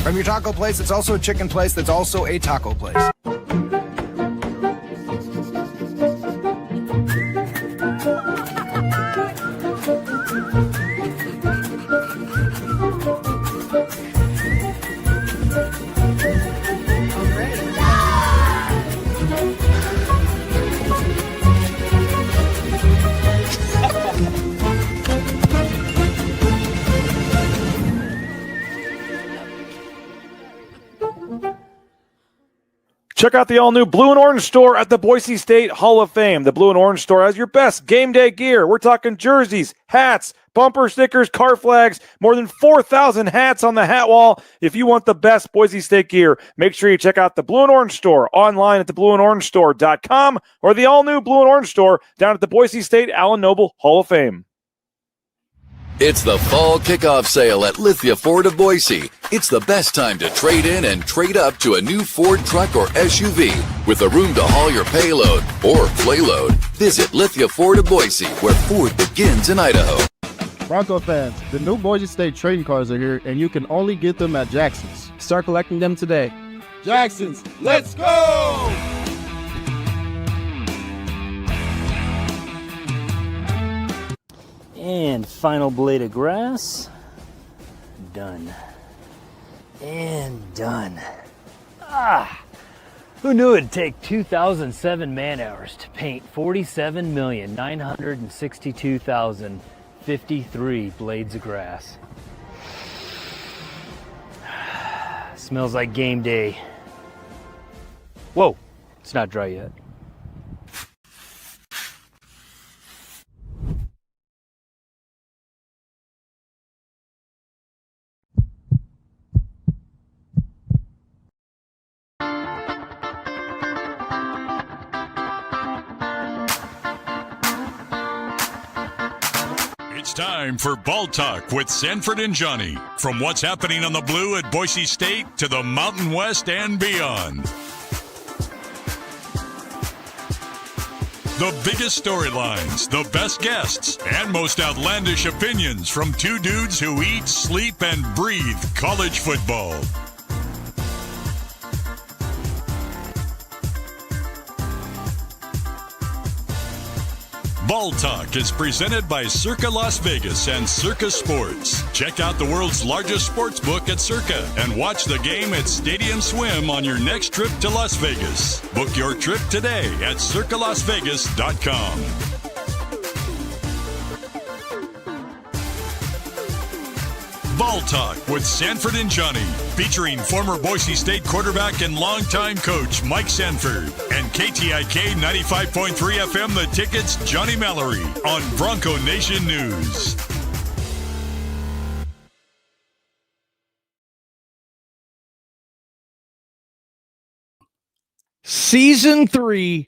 From your taco place, it's also a chicken place that's also a taco place. Check out the all-new Blue and Orange store at the Boise State Hall of Fame. The Blue and Orange store has your best game day gear. We're talking jerseys, hats, bumper stickers, car flags, more than 4,000 hats on the hat wall. If you want the best Boise State gear, make sure you check out the Blue and Orange store online at theblueandorangestore.com or the all-new Blue and Orange store down at the Boise State Allen Noble Hall of Fame. It's the fall kickoff sale at Lithia Ford of Boise. It's the best time to trade in and trade up to a new Ford truck or SUV with a room to haul your payload or playload. Visit Lithia Ford of Boise, where Ford begins in Idaho. Bronco fans, the new Boise State trading cars are here, and you can only get them at Jackson's. Start collecting them today. Jackson's, let's go! And final blade of grass. Done. And done. Who knew it'd take 2,007 man-hours to paint 47,962,053 blades of grass? Smells like game day. Whoa, it's not dry yet. It's time for Ball Talk with Sanford and Johnny. From what's happening on the Blue at Boise State to the Mountain West and beyond. The biggest storylines, the best guests, and most outlandish opinions from two dudes who eat, sleep, and breathe college football. Ball Talk is presented by Circa Las Vegas and Circa Sports. Check out the world's largest sports book at Circa and watch the game at Stadium Swim on your next trip to Las Vegas. Book your trip today at circalasvegas.com. Ball Talk with Sanford and Johnny, featuring former Boise State quarterback and longtime coach Mike Sanford and KTIK 95.3 FM The Ticket's Johnny Mallory on Bronco Nation News. Season 3,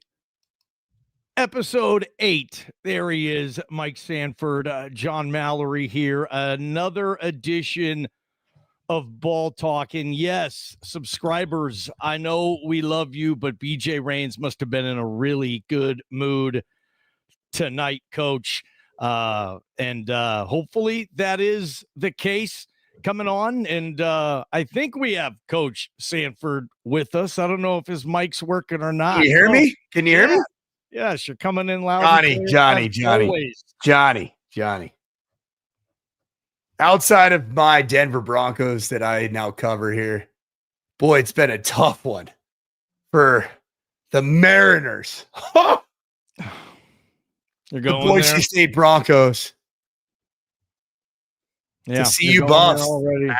Episode 8. There he is, Mike Sanford, John Mallory here. Another edition of Ball Talk. And yes, subscribers, I know we love you, but BJ Rains must have been in a really good mood tonight, Coach. And hopefully that is the case coming on. And I think we have Coach Sanford with us. I don't know if his mic's working or not. Can you hear me? Can you hear me? Yes, you're coming in loud. Johnny. Outside of my Denver Broncos that I now cover here, boy, it's been a tough one for the Mariners. You're going the Boise State Broncos. Yeah, to see you bust already.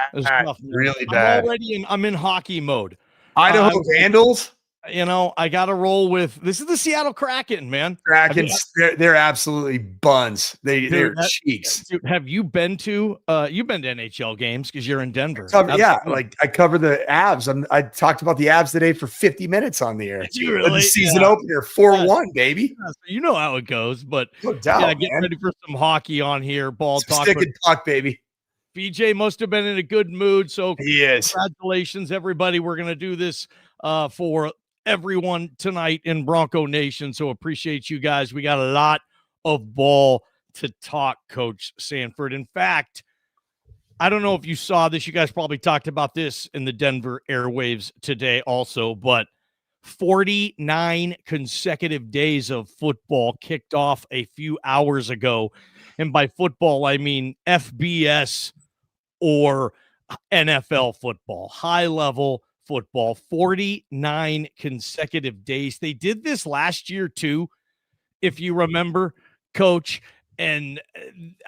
Really bad. I'm in hockey mode. Idaho Vandals. You know, I got to roll with this. Is the Seattle Kraken, man. Krakens, they're absolutely buns. They're cheeks. Dude, have you been to NHL games because you're in Denver? I cover the Avs. I talked about the Avs today for 50 minutes on the air. Really? The season opener, 4-1, baby. Yeah, so you know how it goes, but no doubt, get ready for some hockey on here. Ball talk. Stick and puck, baby. BJ must have been in a good mood. So he is. Congratulations, everybody. We're going to do this for everyone tonight in Bronco Nation. So appreciate you guys. We got a lot of ball to talk, Coach Sanford. In fact, I don't know if you saw this. You guys probably talked about this in the Denver airwaves today also, but 49 consecutive days of football kicked off a few hours ago. And by football, I mean FBS or NFL football, high-level football, 49 consecutive days. They did this last year too, if you remember, Coach. And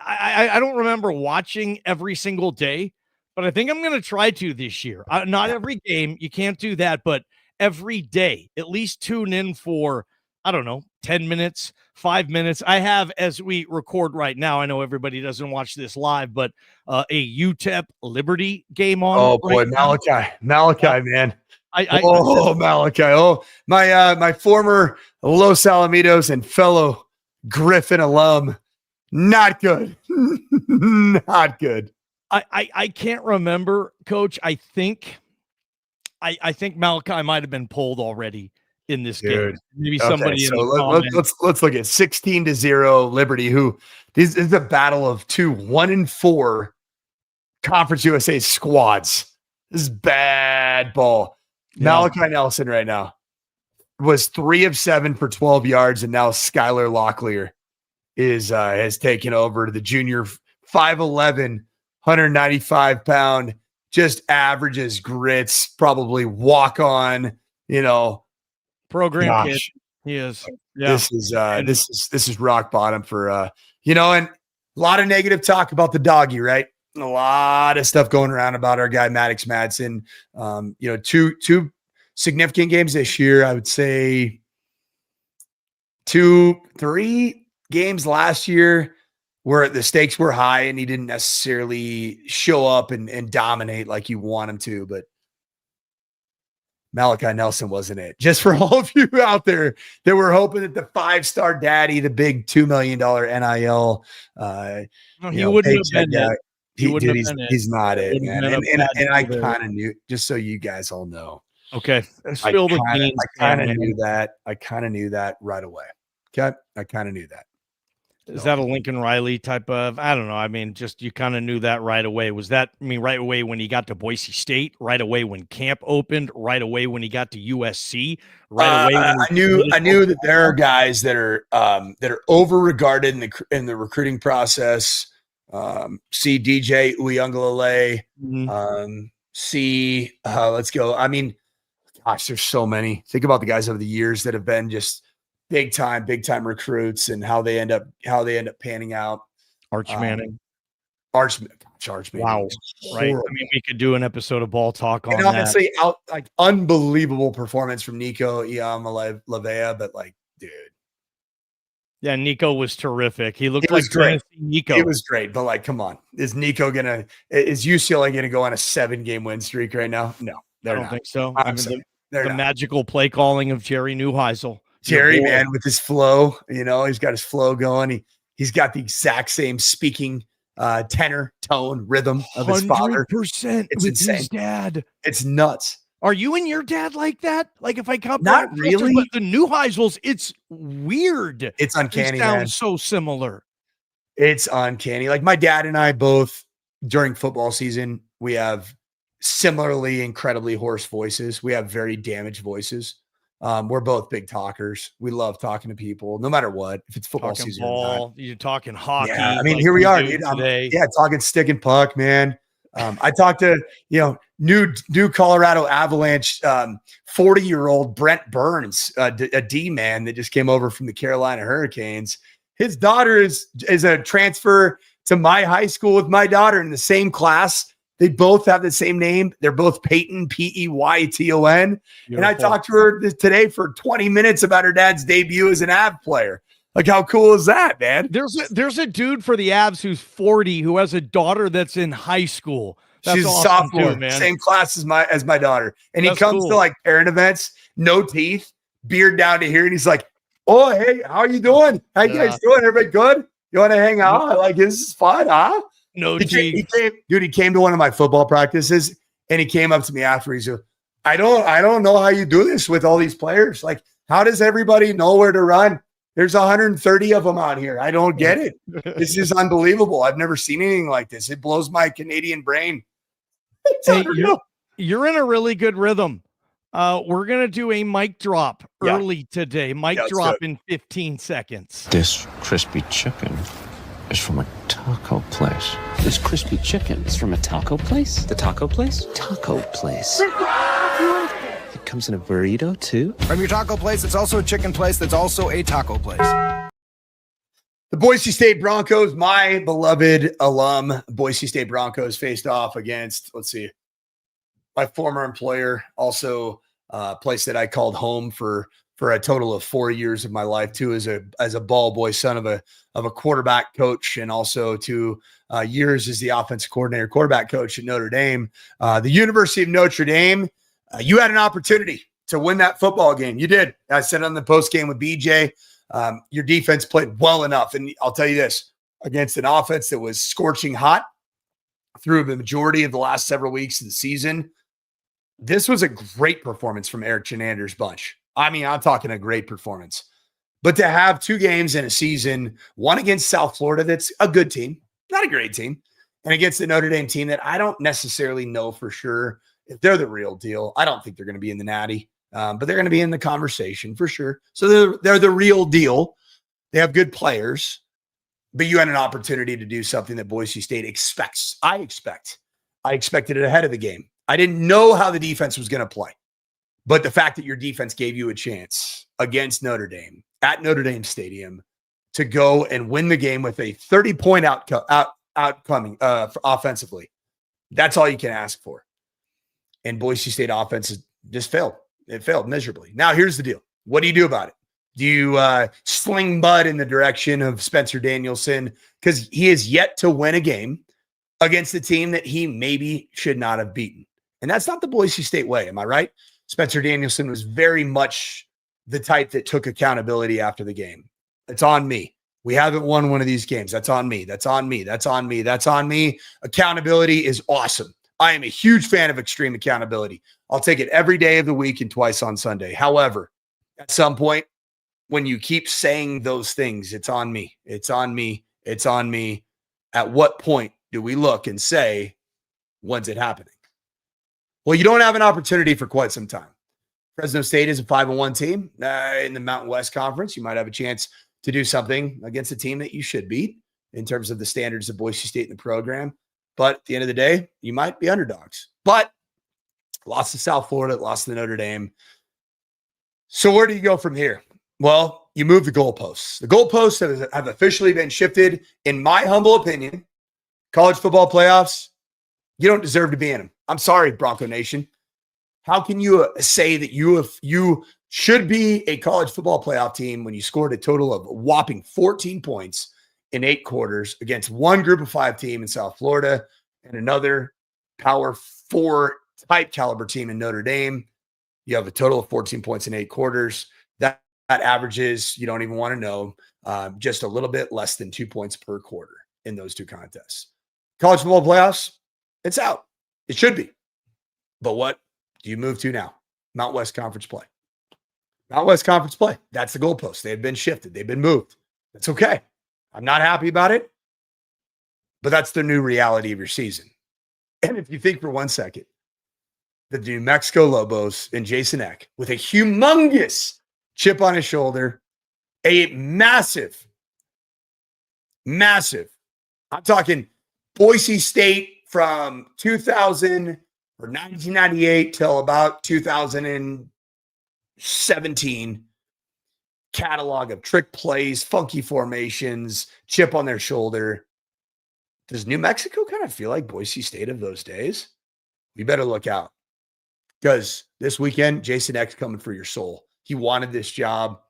I don't remember watching every single day, but I think I'm going to try to this year. Not every game. You can't do that, but every day, at least tune in for, I don't know, 10 minutes, 5 minutes. I have, as we record right now, I know everybody doesn't watch this live, but a UTEP Liberty game on. Oh, boy, right Malachi, man. Malachi. Oh, my former Los Alamitos and fellow Griffin alum. Not good. Not good. I can't remember, Coach. I think Malachi might have been pulled already in this game. Maybe somebody. Okay, so let's look at 16-0 Liberty. This is a battle of 2 1-4 Conference USA squads. This is bad ball. Yeah. Malachi Nelson right now was 3 of 7 for 12 yards, and now Skylar Locklear has taken over. The junior, 5'11", 195-pound, just averages grits, probably walk on, program kid. He is. Yeah. This is rock bottom for and a lot of negative talk about the doggy, right? A lot of stuff going around about our guy Maddox Madsen. Two significant games this year. I would say 2-3 games last year where the stakes were high and he didn't necessarily show up and dominate like you want him to, but Malachi Nelson wasn't it. Just for all of you out there that were hoping that the 5-star daddy, the big $2 million NIL, he wouldn't have been it. He's not it, man. And I kind of knew, just so you guys all know. Okay. I kind of knew that. I kind of knew that right away. Okay. I kind of knew that. Is that a Lincoln Riley type of, I don't know. I mean, just, you kind of knew that right away. Was that, right away when he got to Boise State, right away when camp opened, right away when he got to USC, right away? I knew that there are guys that are over-regarded in the recruiting process. See DJ Uyunglele, let's go. I mean, gosh, there's so many. Think about the guys over the years that have been just big time recruits and how they end up panning out. Arch Manning. Arch Manning. Wow. Right. I mean, we could do an episode of Ball Talk on and obviously that. Unbelievable performance from Nico Lavea, but dude. Yeah, Nico was terrific. He looked like great. Nico. It was great, but come on. Is UCLA going to go on a 7-game win streak right now? No, I don't think so. The magical play calling of Jerry Neuheisel. Jerry, man, with his flow, he's got his flow going. He's got the exact same speaking tenor, tone, rhythm of his father. 100% It's insane. His dad. It's nuts. Are you and your dad like that? If I come not really, but the Neuheisels, it's weird. It's uncanny. It sounds so similar. It's uncanny. My dad and I both during football season, we have similarly incredibly hoarse voices. We have very damaged voices. We're both big talkers. We love talking to people, no matter what. If it's football talking season, ball, you're talking hockey. Yeah, I mean, here we are, dude. Today. Talking stick and puck, man. I talked to new Colorado Avalanche 40-year-old Brent Burns, a D man that just came over from the Carolina Hurricanes. His daughter is a transfer to my high school with my daughter in the same class. They both have the same name. They're both Peyton, Peyton. And I talked to her today for 20 minutes about her dad's debut as an Av player. How cool is that, man? There's a dude for the Avs who's 40 who has a daughter that's in high school. That's She's awesome a sophomore, too, man. Same class as my daughter. And That's he comes cool. to parent events, no teeth, beard down to here, and he's like, "Oh, hey, how are you doing? How you guys doing? Everybody good? You want to hang out? This is fun, huh?" No teeth. He came to one of my football practices, and he came up to me after. He's like, I don't know how you do this with all these players. How does everybody know where to run? There's 130 of them out here. I don't get it. This is unbelievable. I've never seen anything like this. It blows my Canadian brain. Hey, you're in a really good rhythm. We're going to do a mic drop early today. Mic drop in 15 seconds. This crispy chicken is from a taco place. This crispy chicken is from a taco place? The taco place? Taco place. It comes in a burrito too? From your taco place, it's also a chicken place that's also a taco place. The Boise State Broncos, my beloved alum, Boise State Broncos faced off against, my former employer, also a place that I called home for a total of 4 years of my life too, as a ball boy, son of a quarterback coach, and also 2 years as the offensive coordinator, quarterback coach at Notre Dame. The University of Notre Dame, you had an opportunity to win that football game. You did. I said on the post game with BJ, your defense played well enough. And I'll tell you this, against an offense that was scorching hot through the majority of the last several weeks of the season, this was a great performance from Eric Chenander's bunch. I mean, I'm talking a great performance. But to have 2 games in a season, one against South Florida, that's a good team, not a great team, and against the Notre Dame team that I don't necessarily know for sure if they're the real deal. I don't think they're going to be in the Natty, but they're going to be in the conversation for sure. So they're the real deal. They have good players, but you had an opportunity to do something that Boise State expects. I expected it ahead of the game. I didn't know how the defense was going to play, but the fact that your defense gave you a chance against Notre Dame at Notre Dame Stadium to go and win the game with a 30-point outcoming offensively, that's all you can ask for. And Boise State offense just failed. It failed miserably. Now, here's the deal. What do you do about it? Do you sling mud in the direction of Spencer Danielson? Because he is yet to win a game against the team that he maybe should not have beaten. And that's not the Boise State way. Am I right? Spencer Danielson was very much the type that took accountability after the game. It's on me. We haven't won one of these games. That's on me. That's on me. That's on me. That's on me. Accountability is awesome. I am a huge fan of extreme accountability. I'll take it every day of the week and twice on Sunday. However, at some point, when you keep saying those things, it's on me. It's on me. It's on me. At what point do we look and say, when's it happening? Well, you don't have an opportunity for quite some time. Fresno State is a 5-1 team in the Mountain West Conference. You might have a chance to do something against a team that you should beat in terms of the standards of Boise State in the program. But at the end of the day, you might be underdogs. But lost to South Florida, lost to Notre Dame. So where do you go from here? Well, you move the goalposts. The goalposts have officially been shifted. In my humble opinion, college football playoffs, you don't deserve to be in them. I'm sorry, Bronco Nation. How can you say that you should be a college football playoff team when you scored a total of a whopping 14 points in 8 quarters against one group of 5 team in South Florida and another Power 4 type caliber team in Notre Dame? You have a total of 14 points in 8 quarters. That averages, you don't even want to know, just a little bit less than 2 points per quarter in those 2 contests. College football playoffs, it's out. It should be. But what do you move to now? Mountain West Conference play. Mountain West Conference play. That's the goalpost. They've been shifted. They've been moved. That's okay. I'm not happy about it, but that's the new reality of your season. And if you think for 1 second, the New Mexico Lobos and Jason Eck with a humongous chip on his shoulder, a massive, I'm talking Boise State from 1998 till about 2017, catalog of trick plays, funky formations, chip on their shoulder. Does New Mexico kind of feel like Boise State of those days? We better look out, because this weekend, Jason Eck's coming for your soul. He wanted this job.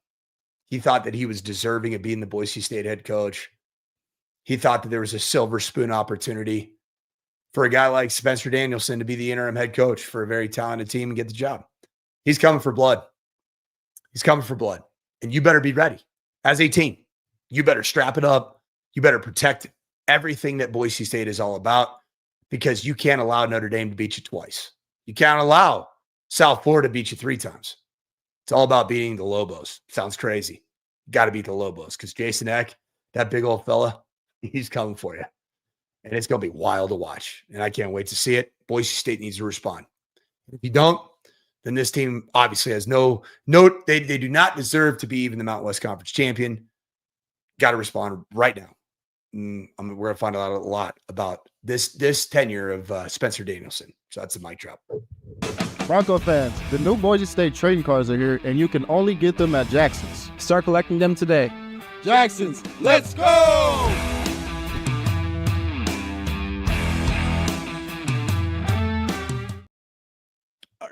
He thought that he was deserving of being the Boise State head coach. He thought that there was a silver spoon opportunity for a guy like Spencer Danielson to be the interim head coach for a very talented team and get the job. He's coming for blood. He's coming for blood. And you better be ready. As a team, you better strap it up. You better protect everything that Boise State is all about, because you can't allow Notre Dame to beat you twice. You can't allow South Florida to beat you 3 times. It's all about beating the Lobos. Sounds crazy. got to beat the Lobos because Jason Eck, that big old fella, he's coming for you. And it's going to be wild to watch. And I can't wait to see it. Boise State needs to respond. If you don't, then this team obviously has they do not deserve to be even the Mountain West Conference champion. Got to respond right now. We're going to find out a lot about this tenure of Spencer Danielson. So that's a mic drop. Bronco fans, the new Boise State trading cards are here, and you can only get them at Jackson's. Start collecting them today. Jackson's, let's go!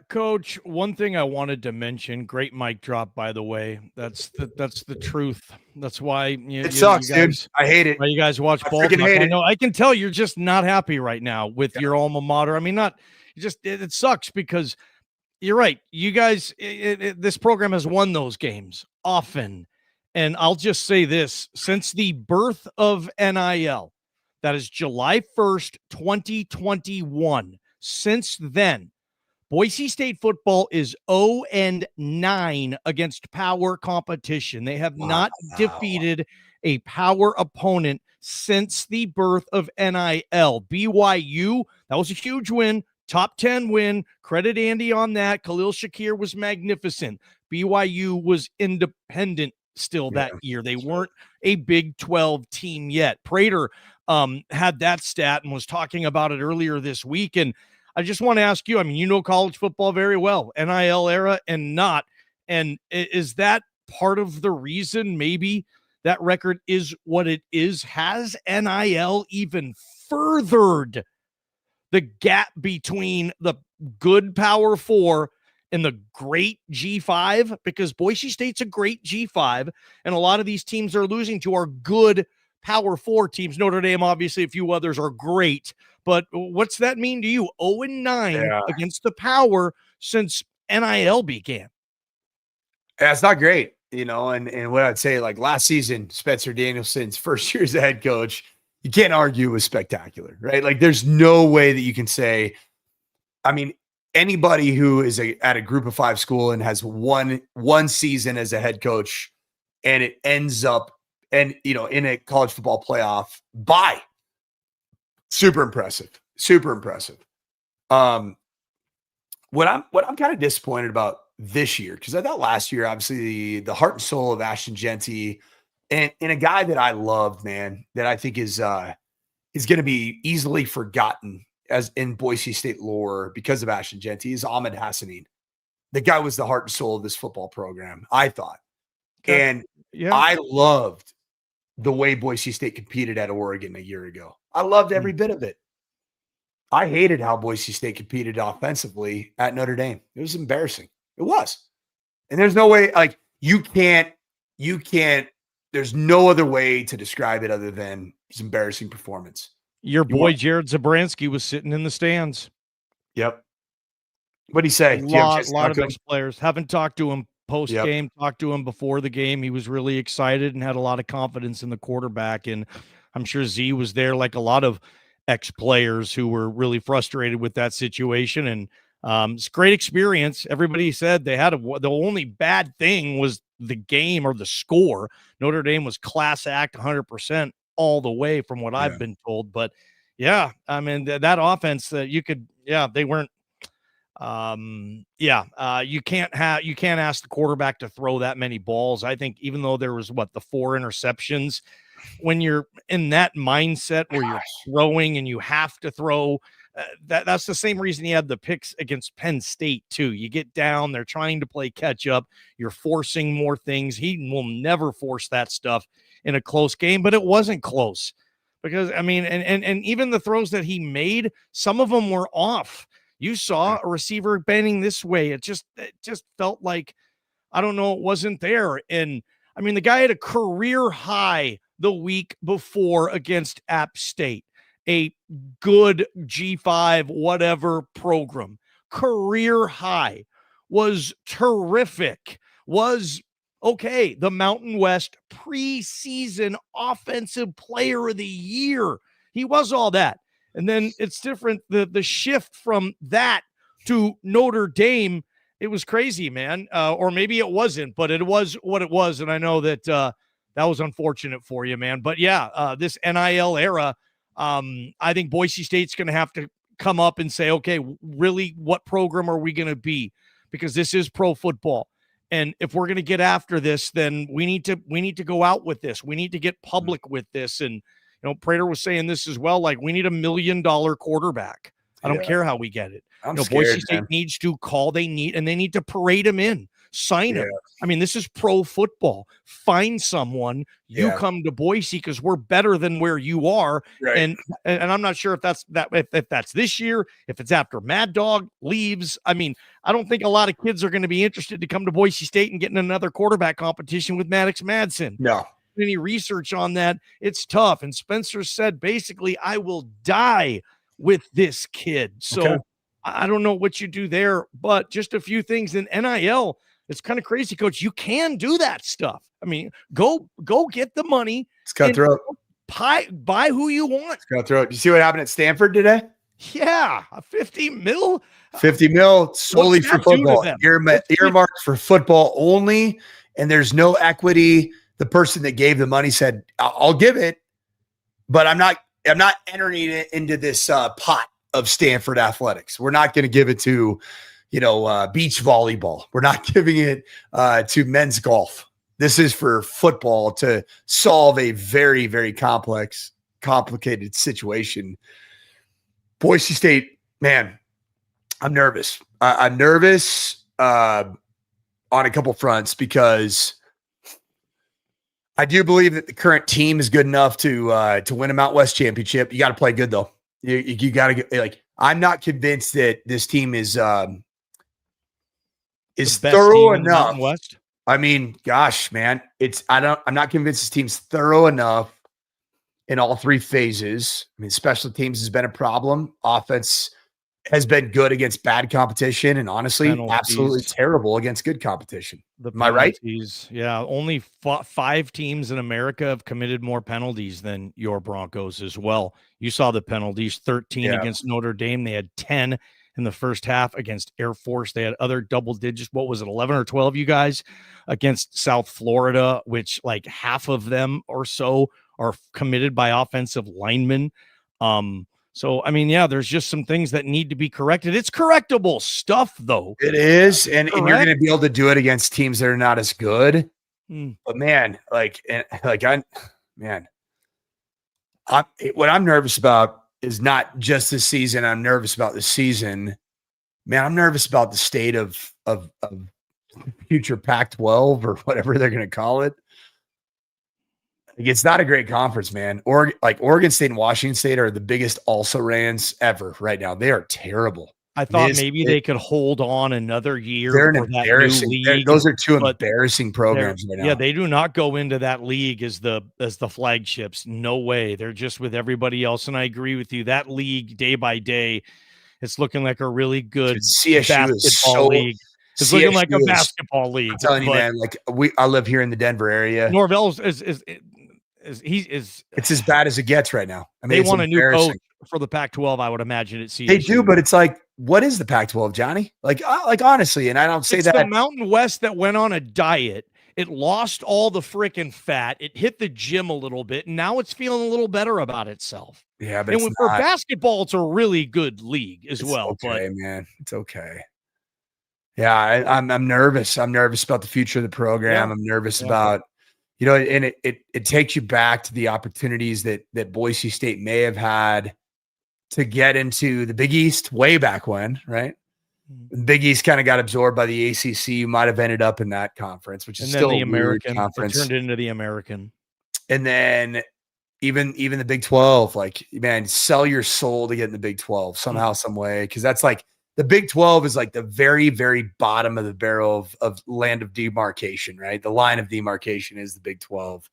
Coach, one thing I wanted to mention, great mic drop, by the way. That's the truth. That's why it sucks, you guys, dude. I hate it. Why you guys watch ball talk. I know I can tell you're just not happy right now with your alma mater. I mean, it sucks because you're right. You guys, this program has won those games often. And I'll just say this, since the birth of NIL, that is July 1st, 2021, since then, Boise State football is 0-9 against power competition. They have not defeated a power opponent since the birth of NIL. BYU, that was a huge win, top 10 win. Credit Andy on that. Khalil Shakir was magnificent. BYU was independent still that year. They weren't a Big 12 team yet. Prater had that stat and was talking about it earlier this week. And I just want to ask you, I mean, you know college football very well, NIL era and not. And is that part of the reason maybe that record is what it is? Has NIL even furthered the gap between the good Power 4 and the great G5? Because Boise State's a great G5, and a lot of these teams are losing to are good Power 4 teams. Notre Dame, obviously, a few others are great. But what's that mean to you? 0-9 against the power since NIL began. Yeah, it's not great, and what I'd say, like last season, Spencer Danielson's first year as a head coach, you can't argue it was spectacular, right? Like there's no way that you can say, I mean, anybody who is at a group of 5 school and has one season as a head coach and it ends up in a college football playoff bye. Super impressive. What I'm kind of disappointed about this year, because I thought last year, obviously the heart and soul of Ashton Genty and a guy that I love, man, that I think is going to be easily forgotten as in Boise State lore because of Ashton Genty is Ahmed Hassanin. The guy was the heart and soul of this football program, I thought. Okay. And I loved the way Boise State competed at Oregon a year ago. I loved every bit of it. I hated how Boise State competed offensively at Notre Dame. It was embarrassing. It was. And there's no way, like, you can't, there's no other way to describe it other than his embarrassing performance. Your boy Jared Zabransky was sitting in the stands. Yep. What'd he say? A lot of those players. Haven't talked to him post-game, talked to him before the game. He was really excited and had a lot of confidence in the quarterback. And I'm sure Z was there like a lot of ex-players who were really frustrated with that situation. And it's a great experience. Everybody said they had the only bad thing was the game or the score. Notre Dame was class act 100% all the way from what I've been told. But I mean, that offense that they weren't. You can't ask the quarterback to throw that many balls. I think even though there was the 4 interceptions, when you're in that mindset where you're throwing and you have to throw, that's the same reason he had the picks against Penn State too. You get down, they're trying to play catch up. You're forcing more things. He will never force that stuff in a close game, but it wasn't close because I mean, and even the throws that he made, some of them were off. You saw a receiver bending this way. It just felt like, I don't know, it wasn't there. And I mean, the guy had a career high the week before against App State, a good G5, whatever program. Career high, was terrific, was okay. The Mountain West preseason offensive player of the year. He was all that. And then it's different. The shift from that to Notre Dame It was crazy, man. Or maybe it wasn't, but it was what it was. And I know that that was unfortunate for you, man. But yeah, this NIL era, I think Boise State's going to have to come up and say, okay, really, what program are we going to be? Because this is pro football. And if we're going to get after this, then we need to go out with this. We need to get public with this. And, Prater was saying this as well. Like, we need $1 million quarterback. I don't care how we get it. Boise State needs to call. They need to parade him in, sign him. I mean, this is pro football. Find someone. You come to Boise because we're better than where you are. Right. And I'm not sure if that's this year, if it's after Mad Dog leaves. I mean, I don't think a lot of kids are going to be interested to come to Boise State and get in another quarterback competition with Maddox Madsen. No. Any research on that, it's tough. And Spencer said, basically, I will die with this kid. So I don't know what you do there, but just a few things in NIL. It's kind of crazy, Coach. You can do that stuff. I mean, go get the money. It's cutthroat. Buy who you want. It's cutthroat. You see what happened at Stanford today? Yeah, a 50 mil. 50 mil solely for football. Earmarked for football only, and there's no equity. The person that gave the money said, I'll give it, but I'm not entering it into this pot of Stanford athletics. We're not going to give it to, beach volleyball. We're not giving it to men's golf. This is for football to solve a very, very complicated situation. Boise State, man, I'm nervous. I'm nervous on a couple fronts because I do believe that the current team is good enough to win a Mountain West championship. You got to play good though. You got to get I'm not convinced that this team is thorough enough. West. I mean, gosh, man, I'm not convinced this team's thorough enough in all three phases. I mean, special teams has been a problem. Offense has been good against bad competition, and honestly, absolutely terrible against good competition. Am I right? Yeah, only 5 teams in America have committed more penalties than your Broncos as well. You saw the penalties, 13 against Notre Dame. They had 10 in the first half against Air Force. They had other double digits. What was it, 11 or 12, you guys, against South Florida, which like half of them or so are committed by offensive linemen. So, I mean, yeah, there's just some things that need to be corrected. It's correctable stuff, though. It is, and you're going to be able to do it against teams that are not as good. But man, what I'm nervous about is not just this season. I'm nervous about the season. Man, I'm nervous about the state of future Pac-12 or whatever they're going to call it. It's not a great conference, man. Oregon State and Washington State are the biggest also-rans ever right now. They are terrible. I thought maybe they could hold on another year. They're embarrassing. Those are two embarrassing programs right now. Yeah, they do not go into that league as the flagships. No way. They're just with everybody else. And I agree with you. That league, day by day, it's looking like a really good basketball league. It's looking like a basketball league. I'm telling you, man. I live here in the Denver area. Norvell's it's as bad as it gets right now. I mean, they want a new coach for the Pac-12. I would imagine at CSU. They do, but it's like, what is the Pac-12, Johnny? Like honestly, and I don't say that. It's the Mountain West that went on a diet. It lost all the freaking fat. It hit the gym a little bit, and now it's feeling a little better about itself. Yeah, but for basketball, it's a really good league as well. Okay, man, it's okay. Yeah, I'm nervous. I'm nervous about the future of the program. I'm nervous about. And it takes you back to the opportunities that Boise State may have had to get into the Big East way back when, right? The Big East kind of got absorbed by the ACC. You might have ended up in that conference, which is still the American conference. It turned into the American. And then even the Big 12, man, sell your soul to get in the Big 12 somehow, some way, because that's the Big 12 is like the very, very bottom of the barrel of land of demarcation, right? The line of demarcation is the Big 12.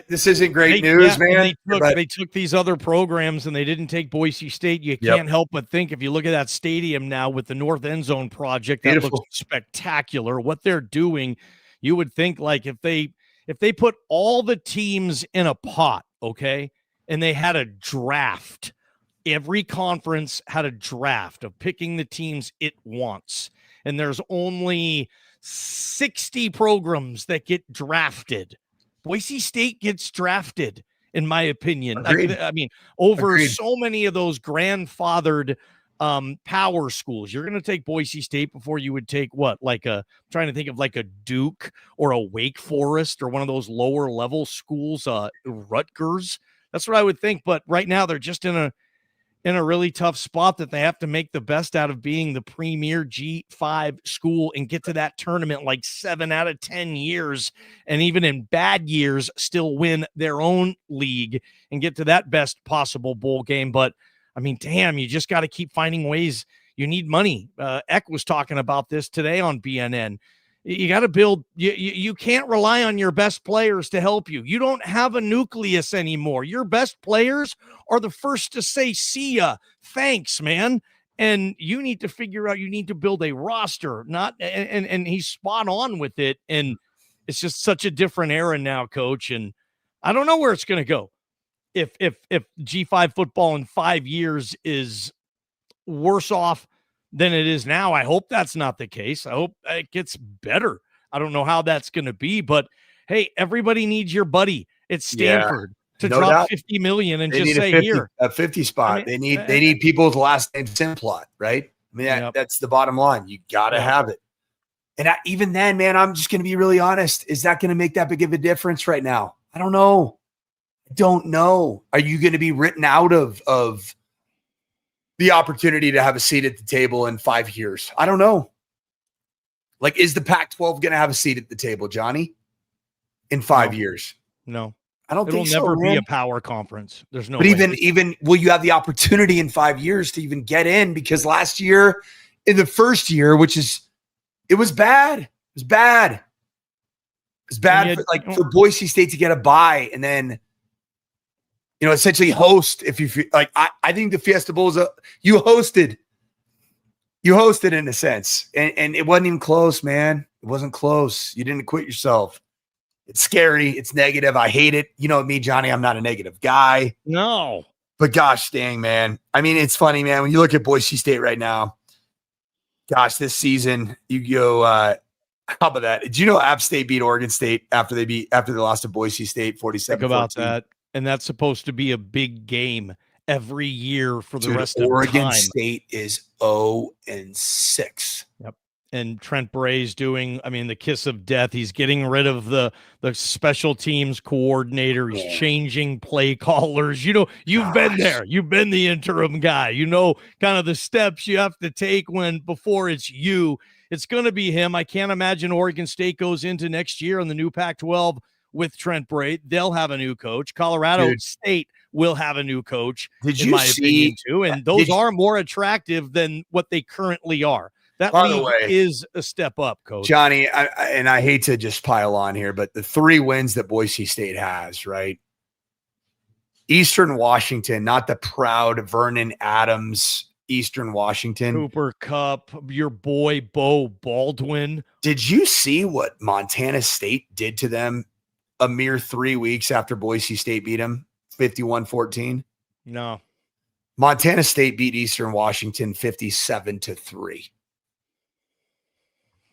This isn't great news, man. They took these other programs and they didn't take Boise State. You can't help but think, if you look at that stadium now with the North End Zone project, that looks spectacular. What they're doing, you would think if they put all the teams in a pot, okay, and they had a draft every conference had a draft of picking the teams it wants. And there's only 60 programs that get drafted. Boise State gets drafted, in my opinion. I mean, over so many of those grandfathered power schools. You're going to take Boise State before you would take what? I'm trying to think of like a Duke or a Wake Forest or one of those lower level schools, Rutgers. That's what I would think. But right now they're just in a really tough spot that they have to make the best out of being the premier G5 school and get to that tournament like 7 out of 10 years. And even in bad years, still win their own league and get to that best possible bowl game. But I mean, damn, you just got to keep finding ways. You need money. Eck was talking about this today on BNN. You got to build. You can't rely on your best players to help you. You don't have a nucleus anymore. Your best players are the first to say, see ya, thanks, man. And you need to figure out, you need to build a roster, and he's spot on with it. And it's just such a different era now, Coach. And I don't know where it's going to go. If G5 football in 5 years is worse off than it is now, I hope that's not the case. I hope it gets better. I don't know how that's going to be, but hey, everybody needs your buddy at Stanford to drop doubt. $50 million and just say here a 50 spot. I mean, they need people with last name Simplot, right? I mean, that's the bottom line. You got to have it. And even then, man, I'm just going to be really honest. Is that going to make that big of a difference right now? I don't know. Are you going to be written out of the opportunity to have a seat at the table in 5 years? I don't know. Like, is the Pac-12 going to have a seat at the table, Johnny, in 5 years? No, I don't think so. It'll never man. be a power conference. There's no. But way. even will you have the opportunity in 5 years to even get in? Because last year, in the first year, it was bad. It was bad. It's bad for Boise State to get a bye and then, essentially host. If you like, I think the Fiesta Bowl you hosted in a sense, and it wasn't even close, man. It wasn't close. You didn't acquit yourself. It's scary. It's negative. I hate it. You know me, Johnny. I'm not a negative guy. No, but gosh dang, man. I mean, it's funny, man. When you look at Boise State right now, gosh, this season you go. How about that? Did you know App State beat Oregon State after they lost to Boise State 47-14? Think about that. And that's supposed to be a big game every year for the rest of time. Oregon State is 0-6. Yep. And Trent Bray's doing, the kiss of death. He's getting rid of the special teams coordinator. He's changing play callers. You've been there. You've been the interim guy. Kind of the steps you have to take before it's you. It's going to be him. I can't imagine Oregon State goes into next year in the new Pac-12 with Trent Bray. They'll have a new coach. Colorado State will have a new coach, in my opinion, too. And those are more attractive than what they currently are. That league is a step up, Coach. Johnny, I hate to just pile on here, but the 3 wins that Boise State has, right? Eastern Washington, not the proud Vernon Adams, Eastern Washington. Cooper Kupp, your boy Bo Baldwin. Did you see what Montana State did to them a mere 3 weeks after Boise State beat them 51-14? No. Montana State beat Eastern Washington 57-3.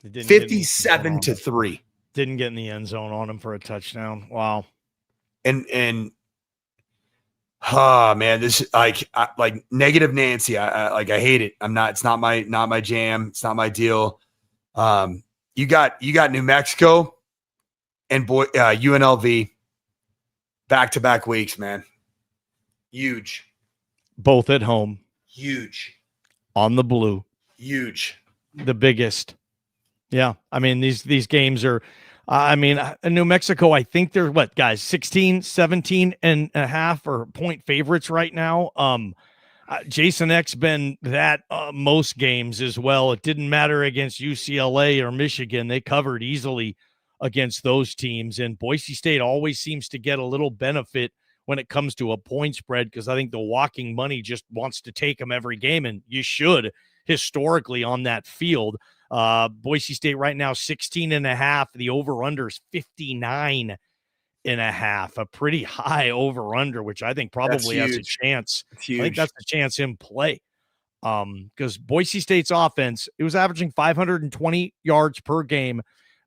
57-3. Didn't get in the end zone on him for a touchdown. Wow. And man, this like negative Nancy. I hate it. It's not my jam. It's not my deal. You got New Mexico and UNLV back-to-back weeks, man. Huge. Both at home. Huge. On the blue. Huge. The biggest. Yeah. These games are, New Mexico, I think they're 16, 17 and a half or point favorites right now. Jason Eck's been that most games as well. It didn't matter against UCLA or Michigan. They covered easily against those teams. And Boise State always seems to get a little benefit when it comes to a point spread, because I think the walking money just wants to take them every game, and you should historically on that field. Boise State right now 16.5. The over-under is 59.5. 8.5, a pretty high over under, which I think probably has a chance. I think that's the chance in play. Because Boise State's offense, it was averaging 520 yards per game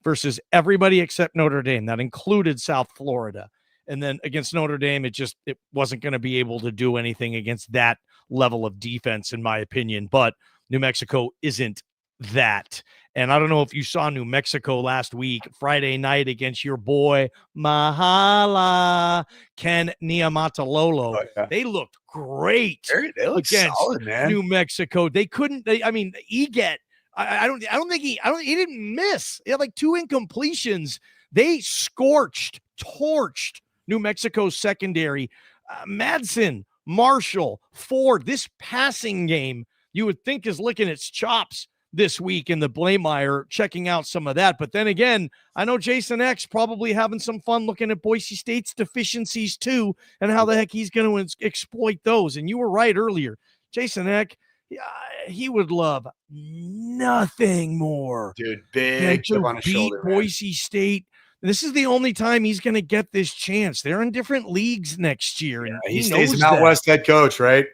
versus everybody except Notre Dame. That included South Florida. And then against Notre Dame, it wasn't going to be able to do anything against that level of defense, in my opinion. But New Mexico isn't that. And I don't know if you saw New Mexico last week, Friday night against your boy, Mahala, Ken Niumatalolo. Oh, yeah. They looked great. They look against solid, man. New Mexico. They couldn't, Eget, he didn't miss. He had like 2 incompletions. They torched New Mexico's secondary. Madsen, Marshall, Ford, this passing game, you would think is licking its chops this week in the Blameyer, checking out some of that. But then again, I know Jason X probably having some fun looking at Boise State's deficiencies too, and how the heck he's going to exploit those. And you were right earlier. Jason X, he would love nothing more. Dude, big chip on his shoulder. Boise State. This is the only time he's going to get this chance. They're in different leagues next year. And he stays an out West head coach, right?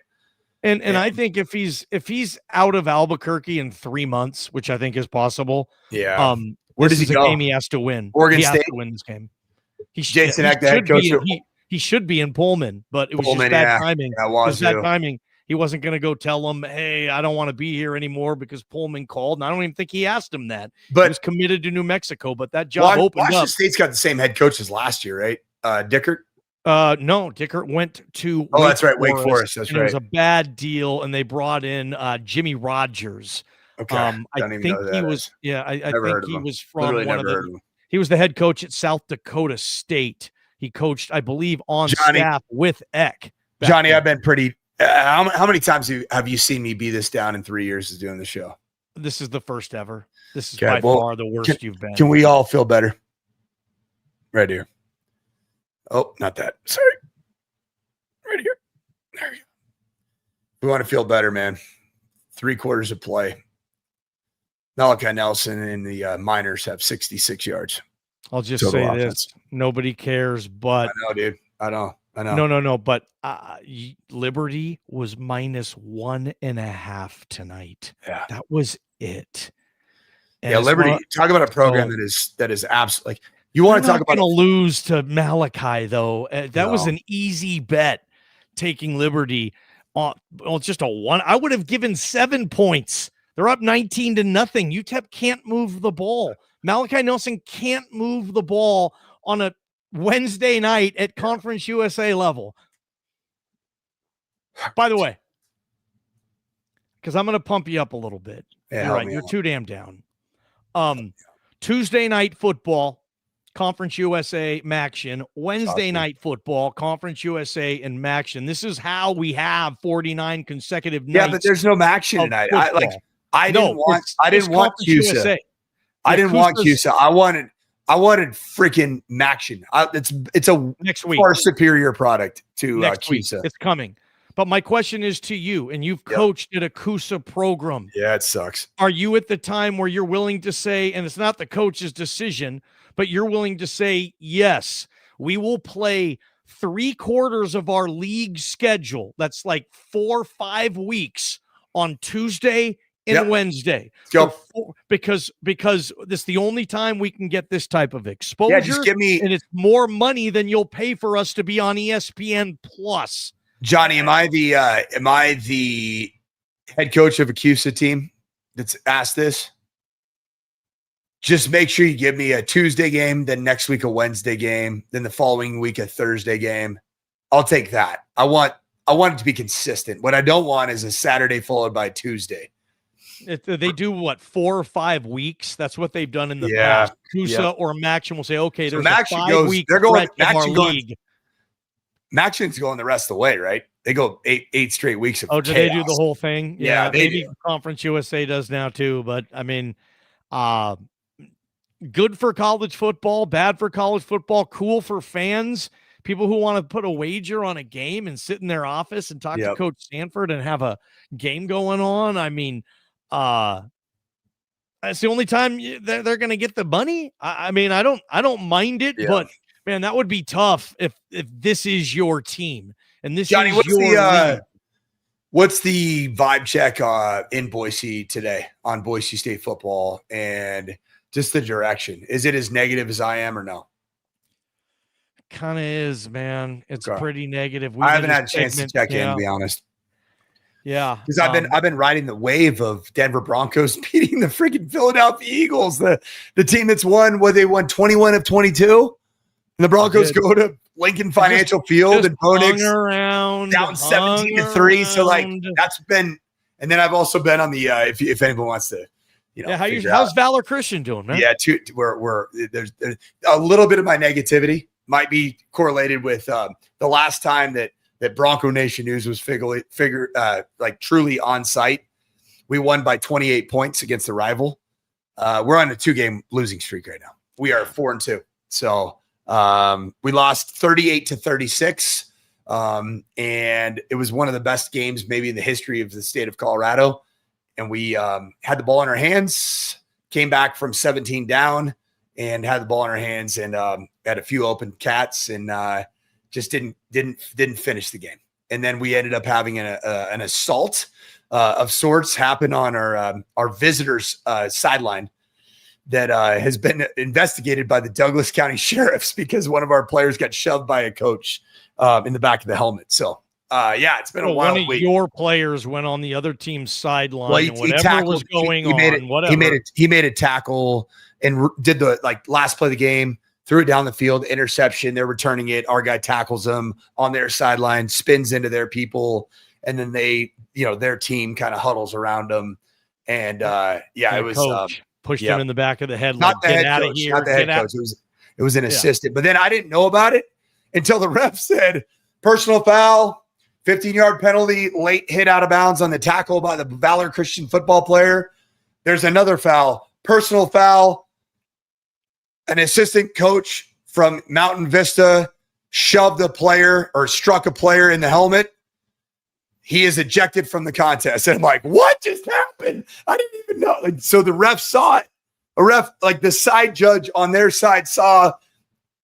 And I think if he's out of Albuquerque in 3 months, which I think is possible, where does he go? A game he has to win. Oregon State has to win this game. Jason Eck, the head coach. He should be in Pullman, but it was just bad timing. It was bad timing. He wasn't going to go tell him, "Hey, I don't want to be here anymore," because Pullman called, and I don't even think he asked him that. But he was committed to New Mexico, but that job opened Washington up. State's got the same head coach as last year, right? Dickert. No, Dickert went to that's right, Wake Forest. That's right. It was a bad deal, and they brought in Jimmy Rogers. Okay, I think he was. Yeah, I think he was from one of the. He was the head coach at South Dakota State. He coached, I believe, on staff with Eck. Johnny, I've been pretty. How many times have you seen me be this down in 3 years of doing the show? This is the first ever. This is by far the worst you've been. Can we all feel better? Right here. Oh, not that. Sorry. Right here. There you go. We want to feel better, man. 3 quarters of play. Malachi Nelson and the Miners have 66 yards. I'll just say this. Nobody cares, but. I know, dude. I know. No. But Liberty was -1.5 tonight. Yeah. That was it. And Liberty. Talk about a program that is absolutely like. You want to talk about going to lose to Malachi, though. That was an easy bet, taking Liberty on just a 1. I would have given 7 points. They're up 19-0. UTEP can't move the ball. Malachi Nelson can't move the ball on a Wednesday night at Conference USA level. By the way, because I'm going to pump you up a little bit. Yeah, you're right. You're too damn down. Tuesday night football. Conference USA Maction, Wednesday night football, Conference USA and Maction. This is how we have 49 consecutive nights. Yeah, but there's no Maction tonight. I didn't want CUSA. I didn't want CUSA. I wanted freaking Maction. It's a next week far superior product to CUSA. It's coming. But my question is to you, and you've coached at a CUSA program. Yeah, it sucks. Are you at the time where you're willing to say, and it's not the coach's decision, but you're willing to say, yes, we will play 3/4 of our league schedule. That's like 4 or 5 weeks on Tuesday and Wednesday. Because this is the only time we can get this type of exposure. Yeah, just give me, and it's more money than you'll pay for us to be on ESPN Plus. Johnny, am I the head coach of a CUSA team that's asked this? Just make sure you give me a Tuesday game, then next week a Wednesday game, then the following week a Thursday game. I'll take that. I want it to be consistent. What I don't want is a Saturday followed by Tuesday. They do what, 4 or 5 weeks? That's what they've done in the past. CUSA or Maction will say, okay, there's a 5-week stretch of our league. Maction's going the rest of the way, right? They go eight straight weeks of do they do the whole thing? Yeah, maybe Conference USA does now too. But I mean, good for college football, bad for college football, cool for fans, people who want to put a wager on a game and sit in their office and talk to Coach Sanford and have a game going on. I mean, that's the only time they're going to get the money. I mean, I don't mind it, but Man, that would be tough if this is your team and this Johnny, is what's your league. What's the vibe check in Boise today on Boise State football and just the direction? Is it as negative as I am or no? Kind of is, man. It's pretty negative. I haven't had a chance to check in, to be honest. Yeah, because I've been riding the wave of Denver Broncos beating the freaking Philadelphia Eagles, the team that's won. They won 21 of 22, and the Broncos go to Lincoln Financial Field and Phoenix down 17-3. So like that's been, and then I've also been on the if anyone wants to, how's Valor Christian doing, man? Yeah, there's a little bit of my negativity might be correlated with the last time that Bronco Nation News was truly on site. We won by 28 points against the rival. We're on a 2-game losing streak right now. We are 4-2. So we lost 38-36. And it was one of the best games maybe in the history of the state of Colorado. And we had the ball in our hands, came back from 17 down and had the ball in our hands and had a few open cats and just didn't finish the game. And then we ended up having an assault of sorts happen on our visitors sideline that has been investigated by the Douglas County Sheriffs because one of our players got shoved by a coach in the back of the helmet. So it's been a wild week. One of your players went on the other team's sideline. Well, and whatever was going on, whatever. He made a tackle and did the last play of the game. Threw it down the field, interception. They're returning it. Our guy tackles them on their sideline, spins into their people, and then they, their team kind of huddles around them. And it was pushed him in the back of the head. Not the head coach. Not the head coach. It was an assistant. But then I didn't know about it until the ref said personal foul, 15-yard penalty, late hit out of bounds on the tackle by the Valor Christian football player. There's another foul, personal foul. An assistant coach from Mountain Vista shoved a player or struck a player in the helmet. He is ejected from the contest. And I'm like, what just happened? I didn't even know. So the ref saw it. The side judge on their side saw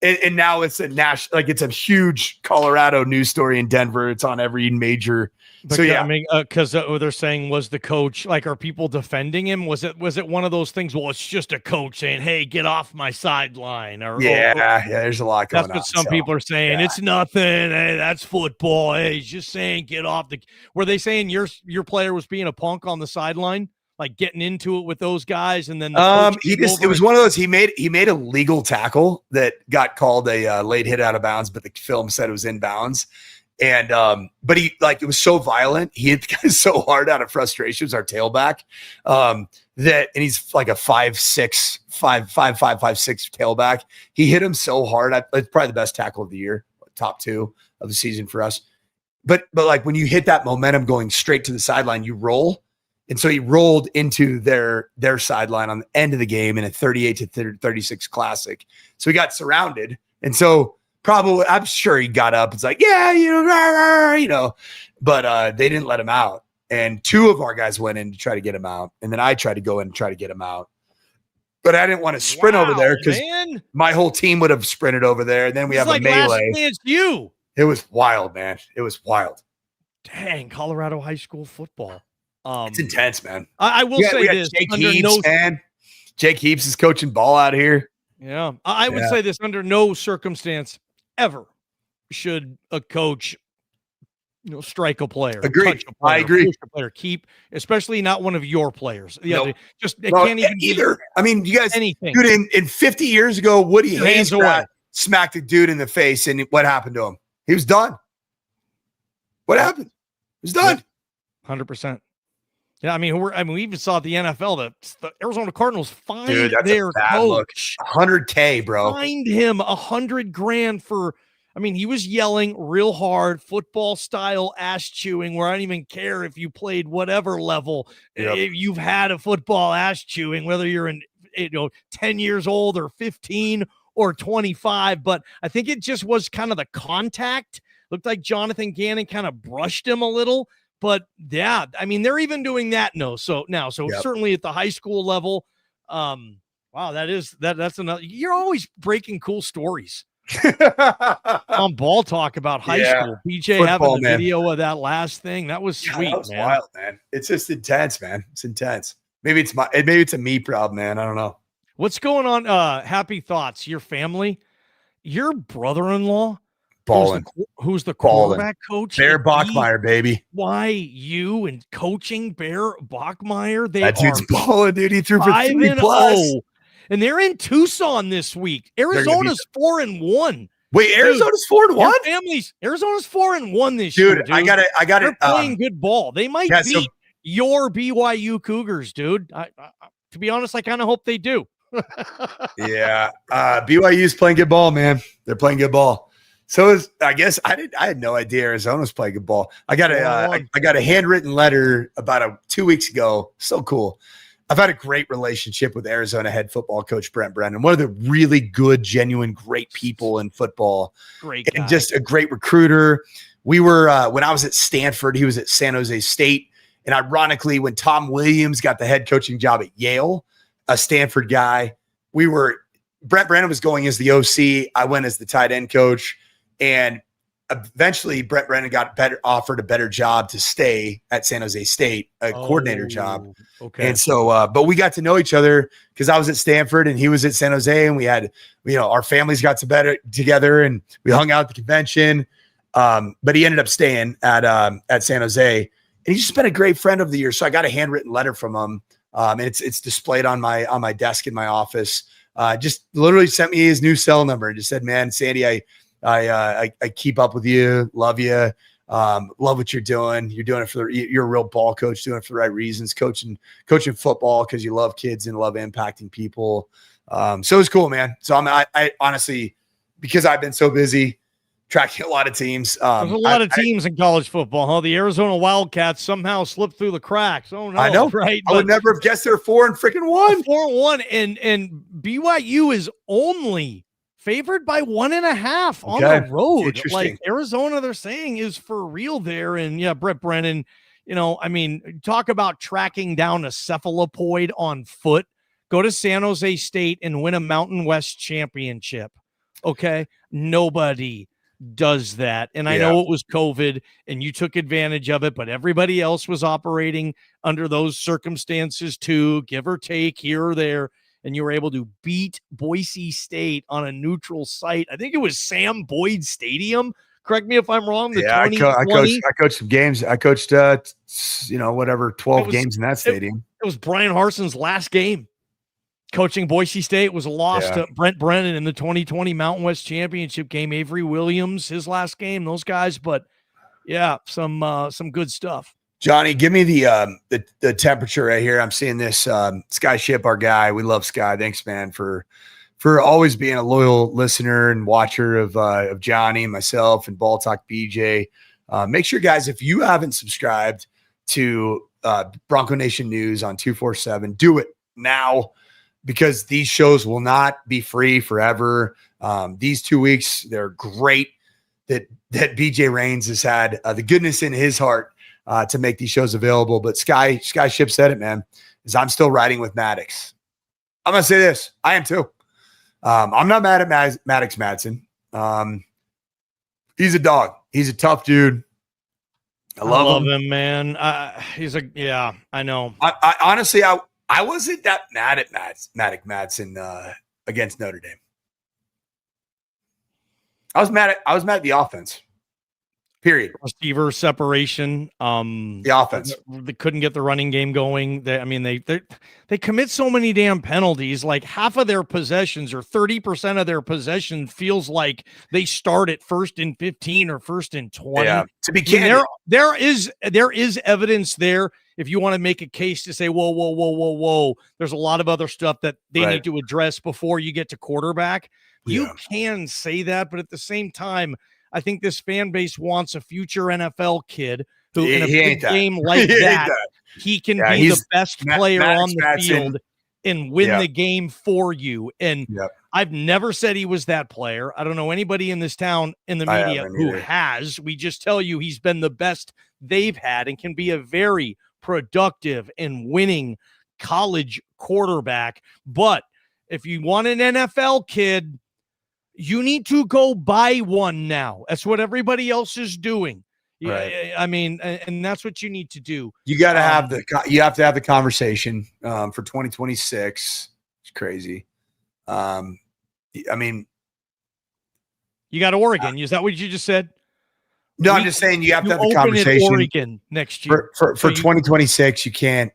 it, and now it's it's a huge Colorado news story in Denver. It's on every major. Because they're saying, was the coach are people defending him? Was it one of those things? Well, it's just a coach saying, "Hey, get off my sideline." There's a lot going on. That's what some people are saying. Yeah. It's nothing. Hey, that's football. Hey, he's just saying, get off the. Were they saying your player was being a punk on the sideline, getting into it with those guys, and then it was one of those. He made a legal tackle that got called a late hit out of bounds, but the film said it was in bounds. And but he it was so violent, he hit the guy so hard out of frustration. It was our tailback and he's like a 5'6", 5'6" tailback. He hit him so hard. It's probably the best tackle of the year, top 2 of the season for us. But when you hit that momentum going straight to the sideline, you roll. And so he rolled into their sideline on the end of the game in a 38-36 classic. So he got surrounded. And so probably, I'm sure he got up. It's but they didn't let him out. And 2 of our guys went in to try to get him out. And then I tried to go in and try to get him out. But I didn't want to sprint over there because my whole team would have sprinted over there. And then we have a melee. It's you. It was wild, man. It was wild. Dang, Colorado high school football. It's intense, man. I will say this. Jake Heaps, man. Jake Heaps is coaching ball out here. Yeah. I would say this: under no circumstance ever should a coach strike a player. Agreed. I agree. Push a player. Keep, especially not one of your players. Nope. Can't even either. I mean, you guys, anything. Dude, in 50 years ago, Woody Hayes smacked a dude in the face, and what happened to him? He was done. What happened? He was done. 100%. Yeah, we even saw at the NFL the Arizona Cardinals fined their coach $100K, bro. Fined him $100,000 for. He was yelling real hard, football style ass chewing, where I don't even care if you played whatever level. Yep. If you've had a football ass chewing, whether you're 10 years old or 15 or 25. But I think it just was kind of the contact. Looked like Jonathan Gannon kind of brushed him a little. But yeah, they're even doing that now. So certainly at the high school level, wow, that's another. You're always breaking cool stories. On Ball Talk about high school. BJ Football, having the man. video of that last thing. That was sweet, that was man. wild, man. It's just intense, man. It's intense. Maybe it's a me problem, man. I don't know. What's going on? Happy thoughts. Your family, your brother-in-law, Balling. who's the quarterback coach? Bear Bachmeyer, baby. Why you and coaching Bear Bachmeyer? That dude's balling, dude. He threw for 3+. And they're in Tucson this week. Arizona's 4-1. Wait, Arizona's 4-1? Arizona's 4-1 this year, dude. I got it. They're playing good ball. They might beat your BYU Cougars, dude. To be honest, I kind of hope they do. Yeah. BYU's playing good ball, man. They're playing good ball. So I had no idea Arizona was playing good ball. I got a handwritten letter about 2 weeks ago. So cool. I've had a great relationship with Arizona head football coach Brent Brennan, one of the really good, genuine, great people in football. Great guy. And just a great recruiter. We were when I was at Stanford, he was at San Jose State. And ironically, when Tom Williams got the head coaching job at Yale, a Stanford guy, Brent Brennan was going as the OC. I went as the tight end coach. And eventually Brent Brennan got offered a better job to stay at San Jose State, a coordinator job. Okay. And so, but we got to know each other because I was at Stanford and he was at San Jose, and we had, our families got together and we hung out at the convention. But he ended up staying at San Jose, and he's just been a great friend of the year. So I got a handwritten letter from him. And it's displayed on my desk in my office. Just literally sent me his new cell number and just said, "Man, Sandy, I keep up with you, love you, love what you're doing. You're doing it you're a real ball coach, doing it for the right reasons, coaching football because you love kids and love impacting people." So it's cool, man. So I honestly, because I've been so busy tracking a lot of teams. There's a lot of teams in college football, huh? The Arizona Wildcats somehow slipped through the cracks. Oh no, I know, right? I would never have guessed they're 4-1. 4-1, and BYU is only favored by 1.5 on the road. Like Arizona, they're saying is for real there. And yeah, Brett Brennan, talk about tracking down a cephalopoid on foot. Go to San Jose State and win a Mountain West championship. Okay. Nobody does that. And I know it was COVID and you took advantage of it, but everybody else was operating under those circumstances too, give or take here or there. And you were able to beat Boise State on a neutral site. I think it was Sam Boyd Stadium. Correct me if I'm wrong. I coached some games. I coached, 12 games in that stadium. It was Brian Harson's last game. Coaching Boise State was a loss to Brent Brennan in the 2020 Mountain West Championship game. Avery Williams, his last game, those guys. But yeah, some good stuff. Johnny, give me the temperature right here. I'm seeing this Sky Ship, our guy. We love Sky. Thanks, man, for always being a loyal listener and watcher of Johnny and myself and Ball Talk BJ. Make sure, guys, if you haven't subscribed to Bronco Nation News on 247, do it now, because these shows will not be free forever. These 2 weeks, they're great that BJ Rains has had the goodness in his heart to make these shows available. But Sky Ship said it, man, is I'm still riding with Maddox. I'm going to say this. I am too. I'm not mad at Maddox Madsen. He's a dog. He's a tough dude. I love him, man. I know. I honestly, I wasn't that mad at Maddox Madsen against Notre Dame. I was mad at the offense. Period. Receiver separation. The offense. They couldn't get the running game going. They commit so many damn penalties. Like half of their possessions or 30% of their possession feels like they start at 1st and 15 or 1st and 20. Yeah. To be candid, there is evidence there. If you want to make a case to say, whoa, there's a lot of other stuff that they need to address before you get to quarterback. Yeah. You can say that, but at the same time, I think this fan base wants a future NFL kid who, in a big game like that, he can be the best player on the field and win the game for you. And I've never said he was that player. I don't know anybody in this town in the media who has. We just tell you he's been the best they've had and can be a very productive and winning college quarterback. But if you want an NFL kid, You need to go buy one now. That's what everybody else is doing. Right. I mean, and that's what you need to do. You got to have to have the conversation for 2026. It's crazy. I mean, you got Oregon. Is that what you just said? No, I'm just saying you have to have the conversation. Oregon next year for 2026. You can't.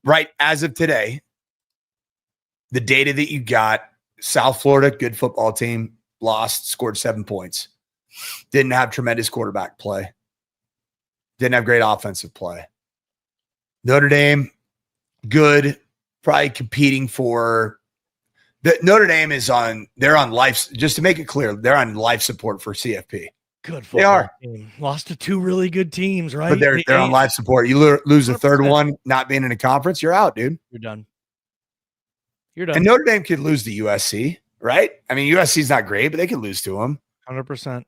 Right as of today, the data that you got: South Florida, good football team, lost, scored 7 points. Didn't have tremendous quarterback play. Didn't have great offensive play. Notre Dame, good, probably competing for Notre Dame they're on life. Just to make it clear, they're on life support for CFP. Good football they are. Team. Lost to 2 really good teams, right? But they're on life support. You lose the third one, not being in a conference, you're out, dude. You're done. You're done. And Notre Dame could lose to USC, right? I mean, USC's not great, but they could lose to them. 100%.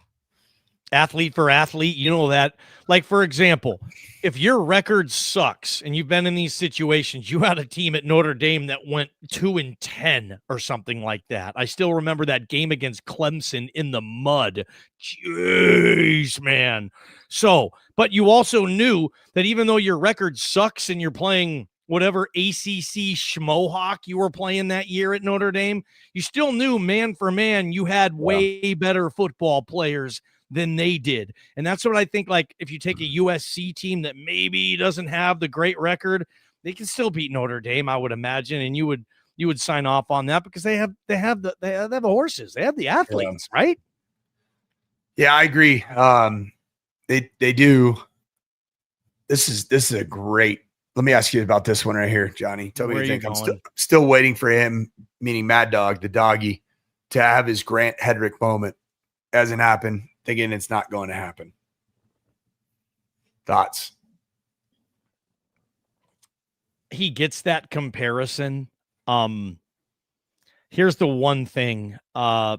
Athlete for athlete, you know that. Like, for example, if your record sucks and you've been in these situations, you had a team at Notre Dame that went 2-10 or something like that. I still remember that game against Clemson in the mud. Jeez, man. So, but you also knew that even though your record sucks and you're playing whatever ACC schmohawk you were playing that year at Notre Dame, you still knew man for man you had way better football players than they did. And that's what I think, like, if you take a USC team that maybe doesn't have the great record, they can still beat Notre Dame, I would imagine, and you would sign off on that because they have the horses, they have the athletes, right? Yeah, I agree. They do. This is a great. Let me ask you about this one right here, Johnny. Tell me what you think. I'm still waiting for him, meaning Mad Dog, the doggy, to have his Grant Hedrick moment. Hasn't happened. Thinking it's not going to happen. Thoughts? He gets that comparison. Here's the one thing. I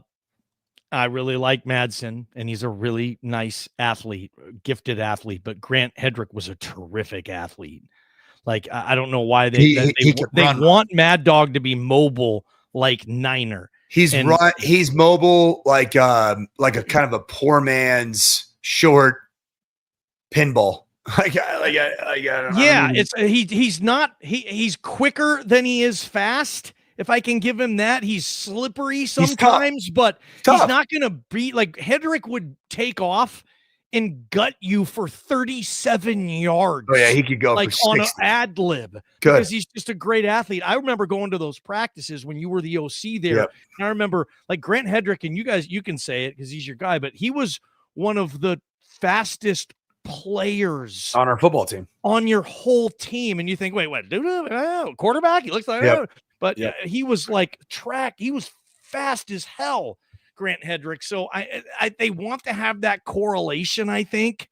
really like Madsen, and he's a really nice athlete, gifted athlete, but Grant Hedrick was a terrific athlete. Like, I don't know why they want Mad Dog to be mobile like Niner. He's mobile like a kind of a poor man's short pinball. I don't know. Yeah, he's quicker than he is fast. If I can give him that, he's slippery sometimes, but he's not going to be like Hedrick would take off and gut you for 37 yards. Oh yeah, he could go like for 60. On an ad lib because he's just a great athlete. I remember going to those practices when you were the OC there. Yep. And I remember like Grant Hedrick, and you can say it because he's your guy, but he was one of the fastest players on our football team, on your whole team. And you think, wait, what? Quarterback? He looks like, but he was like he was fast as hell. Grant Hedrick. So they want to have that correlation, I think.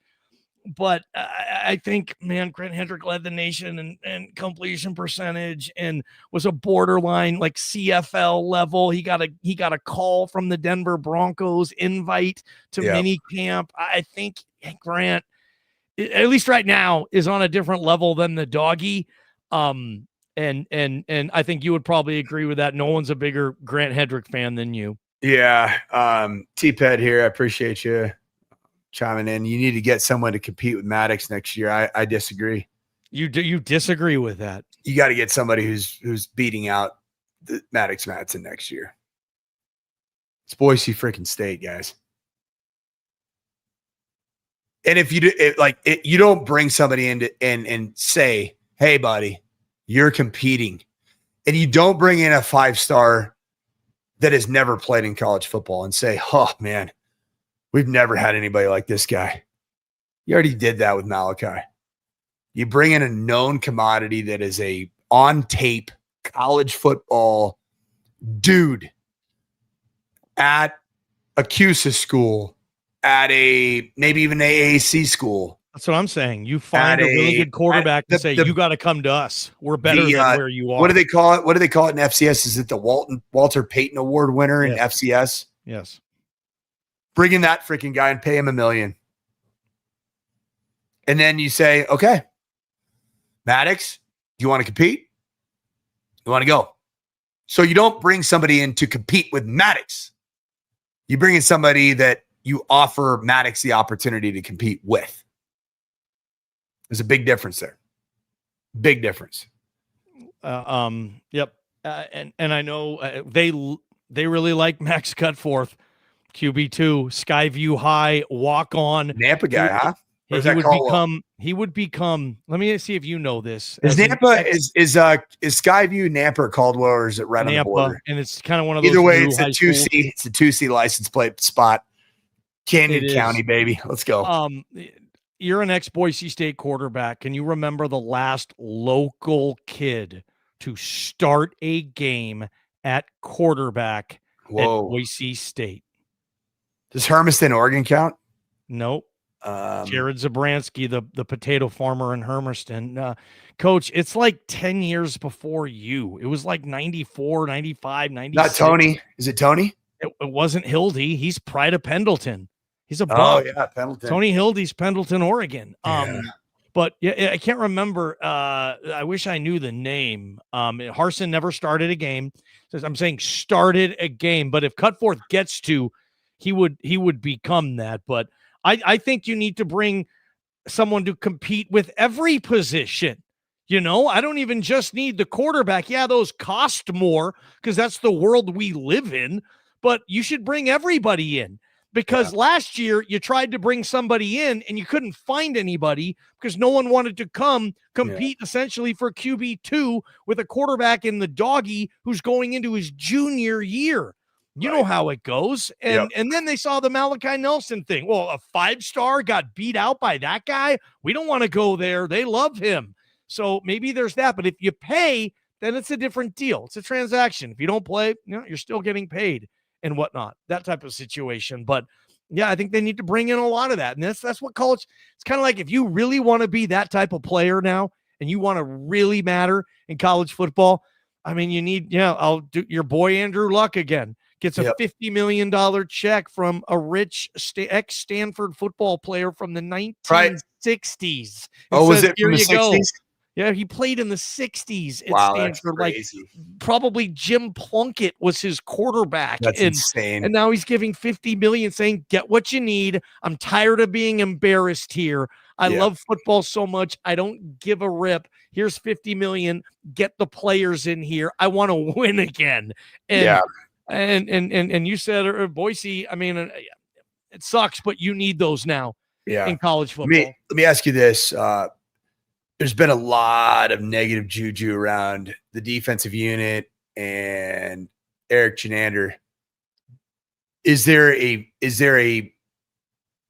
But I think, man, Grant Hedrick led the nation and completion percentage and was a borderline like CFL level. He got a call from the Denver Broncos invite to mini camp. I think Grant, at least right now, is on a different level than the doggy. And I think you would probably agree with that. No one's a bigger Grant Hedrick fan than you. Yeah. T-Ped here. I appreciate you chiming in. You need to get someone to compete with Maddox next year. I disagree. You disagree with that? You got to get somebody who's beating out the Maddox Madsen next year. It's Boise freaking State, guys. And if you do you don't bring somebody in and say, hey, buddy, you're competing, and you don't bring in a 5-star that has never played in college football and say, oh, man, we've never had anybody like this guy. You already did that with Malachi. You bring in a known commodity that is a on-tape college football dude at a CUSA school, at a maybe even AAC school. That's what I'm saying. You find a really good quarterback and say, you got to come to us. We're better than where you are. What do they call it? What do they call it in FCS? Is it the Walter Payton Award winner in FCS? Yes. Bring in that freaking guy and pay him $1 million. And then you say, okay, Maddox, do you want to compete? You want to go? So you don't bring somebody in to compete with Maddox. You bring in somebody that you offer Maddox the opportunity to compete with. There's a big difference there. Big difference. Yep. And I know they really like Max Cutforth, QB2, Skyview High, walk on. Nampa guy, huh? He would become. Let me see if you know this. Is Skyview Nampa or Caldwell, or is it right on the border? And it's kind of one of those. Either way, it's a 2C. It's a 2C license plate spot. Canyon County, baby. Let's go. You're an ex-Boise State quarterback. Can you remember the last local kid to start a game at quarterback at Boise State? Does Hermiston, Oregon count? Nope. Jared Zabransky, the potato farmer in Hermiston. Coach, it's like 10 years before you. It was like 94, 95, 96. Not Tony. Is it Tony? It wasn't Hildy. He's Pride of Pendleton. He's a buck. Oh, yeah, Pendleton. Tony Hildy's Pendleton, Oregon. But yeah, I can't remember. I wish I knew the name. Harsin never started a game. I'm saying started a game. But if Cutforth gets to, he would become that. But I think you need to bring someone to compete with every position. You know, I don't even just need the quarterback. Yeah, those cost more because that's the world we live in. But you should bring everybody in. Because last year you tried to bring somebody in and you couldn't find anybody because no one wanted to come compete essentially for QB2 with a quarterback in the doggy who's going into his junior year. You know how it goes. And then they saw the Malachi Nelson thing. Well, a 5-star got beat out by that guy. We don't want to go there. They love him. So maybe there's that. But if you pay, then it's a different deal. It's a transaction. If you don't play, you're still getting paid and whatnot, that type of situation. But yeah, I think they need to bring in a lot of that. And that's what college, it's kind of like if you really want to be that type of player now and you want to really matter in college football, I mean, you need, I'll do your boy Andrew Luck again. Gets a $50 million check from a rich ex-Stanford football player from the 1960s. Was it from the 60s? Yeah, he played in the 60s at Stanford. That's crazy. Probably Jim Plunkett was his quarterback. That's insane. And now he's giving $50 million saying, get what you need. I'm tired of being embarrassed here. I love football so much. I don't give a rip. Here's $50 million. Get the players in here. I want to win again. And you said, Boise, I mean, it sucks, but you need those now in college football. Let me ask you this. There's been a lot of negative juju around the defensive unit and Eric Chenander. Is there a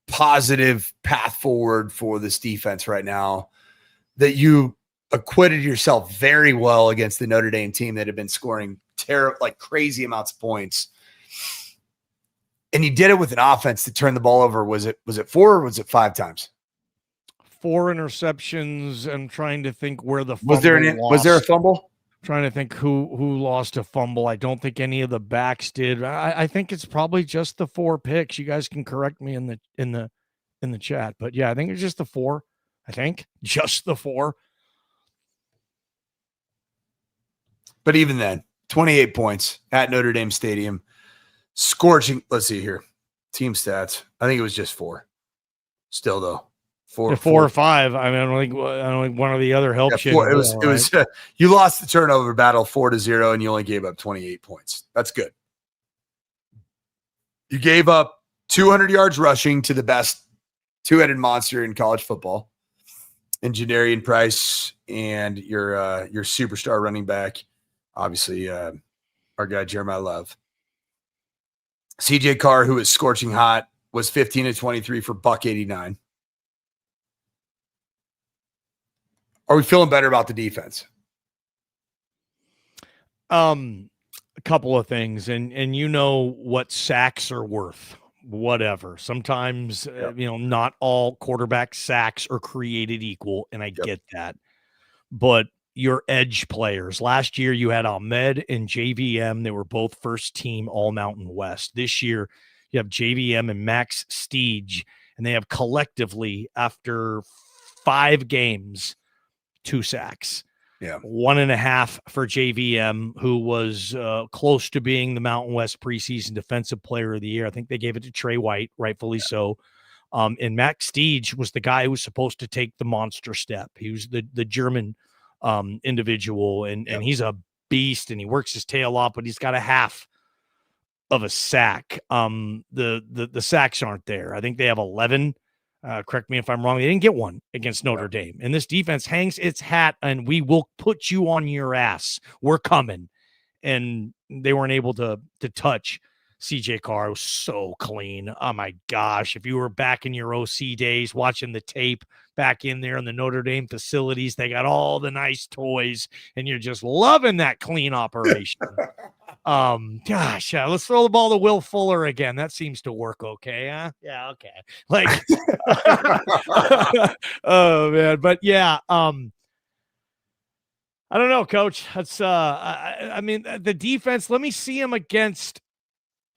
positive path forward for this defense right now that you acquitted yourself very well against the Notre Dame team that had been scoring crazy amounts of points? And you did it with an offense that turned the ball over. Was it 4 or was it 5 times? 4 interceptions. I'm trying to think where the fumble was there a fumble? I'm trying to think who lost a fumble. I don't think any of the backs did. I think it's probably just the 4 picks. You guys can correct me in the chat, but yeah, I think it's just the 4. I think just the 4. But even then, 28 points at Notre Dame Stadium, scorching. Let's see here, team stats. I think it was just 4. Still though. 4 or 5. I mean, I don't think one or the other helped you. It was you lost the turnover battle 4-0 and you only gave up 28 points. That's good. You gave up 200 yards rushing to the best two-headed monster in college football, and Jadarian Price, and your superstar running back, obviously our guy Jeremiah Love. CJ Carr, who was scorching hot, was 15-23 for $189. Are we feeling better about the defense? A couple of things, and you know what sacks are worth. Whatever. Sometimes not all quarterback sacks are created equal, and I get that. But your edge players. Last year you had Ahmed and JVM. They were both first team All Mountain West. This year you have JVM and Max Steege, and they have collectively, after 5 games, 2 sacks. Yeah. 1.5 for JVM, who was close to being the Mountain West preseason defensive player of the year. I think they gave it to Trey White, rightfully so. And Max Steege was the guy who was supposed to take the monster step. He was the German individual, and he's a beast, and he works his tail off, but he's got a half of a sack. The sacks aren't there. I think they have 11. Correct me if I'm wrong. They didn't get one against Notre Dame. And this defense hangs its hat, and we will put you on your ass. We're coming. And they weren't able to touch CJ Carr. It was so clean. Oh, my gosh. If you were back in your OC days watching the tape back in there in the Notre Dame facilities, they got all the nice toys, and you're just loving that clean operation. Gosh, let's throw the ball to Will Fuller again. That seems to work okay, huh? Yeah, okay. Like, oh man, but yeah, I don't know, Coach. That's I mean, the defense. Let me see him against.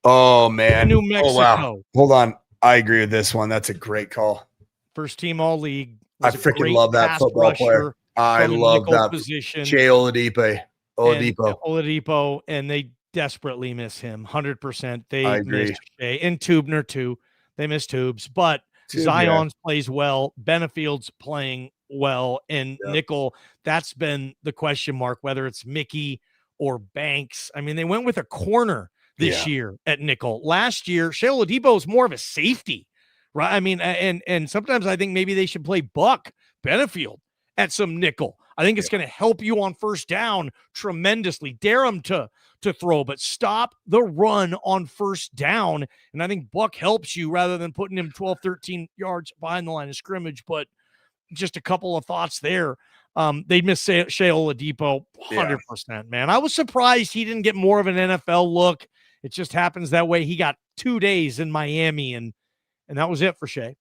Oh man, New Mexico. Oh, wow. Hold on, I agree with this one. That's a great call. First team all league. I freaking love that football player. I love that position. Jay Oladipo, and they desperately miss him. 100%. They miss Shea and Tubner too. They miss Tubes, but Zion's plays well. Benefield's playing well, and nickel. That's been the question mark, whether it's Mickey or Banks. I mean, they went with a corner this year at nickel. Last year, Shea Oladipo is more of a safety, right? I mean, and sometimes I think maybe they should play Buck Benefield at some nickel. I think it's going to help you on first down tremendously. Dare him to throw, but stop the run on first down. And I think Buck helps you rather than putting him 12, 13 yards behind the line of scrimmage. But just a couple of thoughts there. They missed Shea Oladipo 100%, man. I was surprised he didn't get more of an NFL look. It just happens that way. He got 2 days in Miami, and that was it for Shea.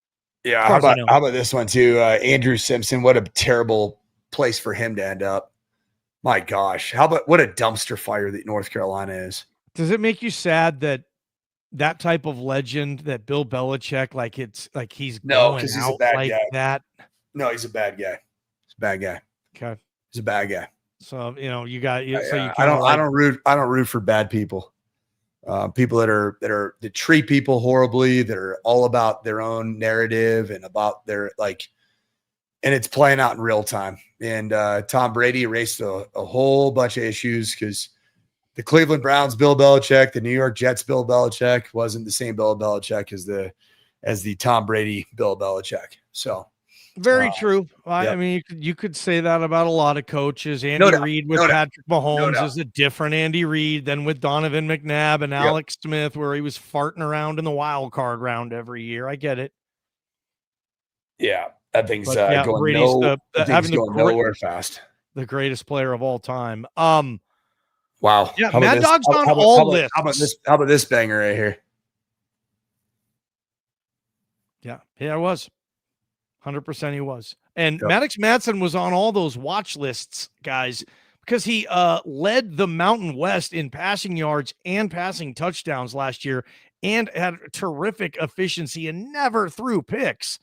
Yeah, how about this one too? Andrew Simpson, what a terrible place for him to end up. My gosh, how about what a dumpster fire that North Carolina is? Does it make you sad that type of legend, that Bill Belichick, like it's like he's he's a bad like guy. That? No, he's a bad guy. He's a bad guy. Okay, he's a bad guy. So you got you. So you I don't root for bad people. People that treat people horribly, that are all about their own narrative and about their and it's playing out in real time. And Tom Brady erased a whole bunch of issues because the Cleveland Browns Bill Belichick, the New York Jets Bill Belichick wasn't the same Bill Belichick as the Tom Brady Bill Belichick. So very true. I mean, you could say that about a lot of coaches. Andy Reid with Patrick Mahomes is a different Andy Reid than with Donovan McNabb and Alex Smith, where he was farting around in the wild card round every year. I get it. Yeah, that thing's going nowhere fast. The greatest player of all time. Wow. Yeah, Mad Dog's on all lists. How about this banger right here? Yeah, it was. 100% he was. And Maddox Madsen was on all those watch lists, guys, because he led the Mountain West in passing yards and passing touchdowns last year and had terrific efficiency and never threw picks.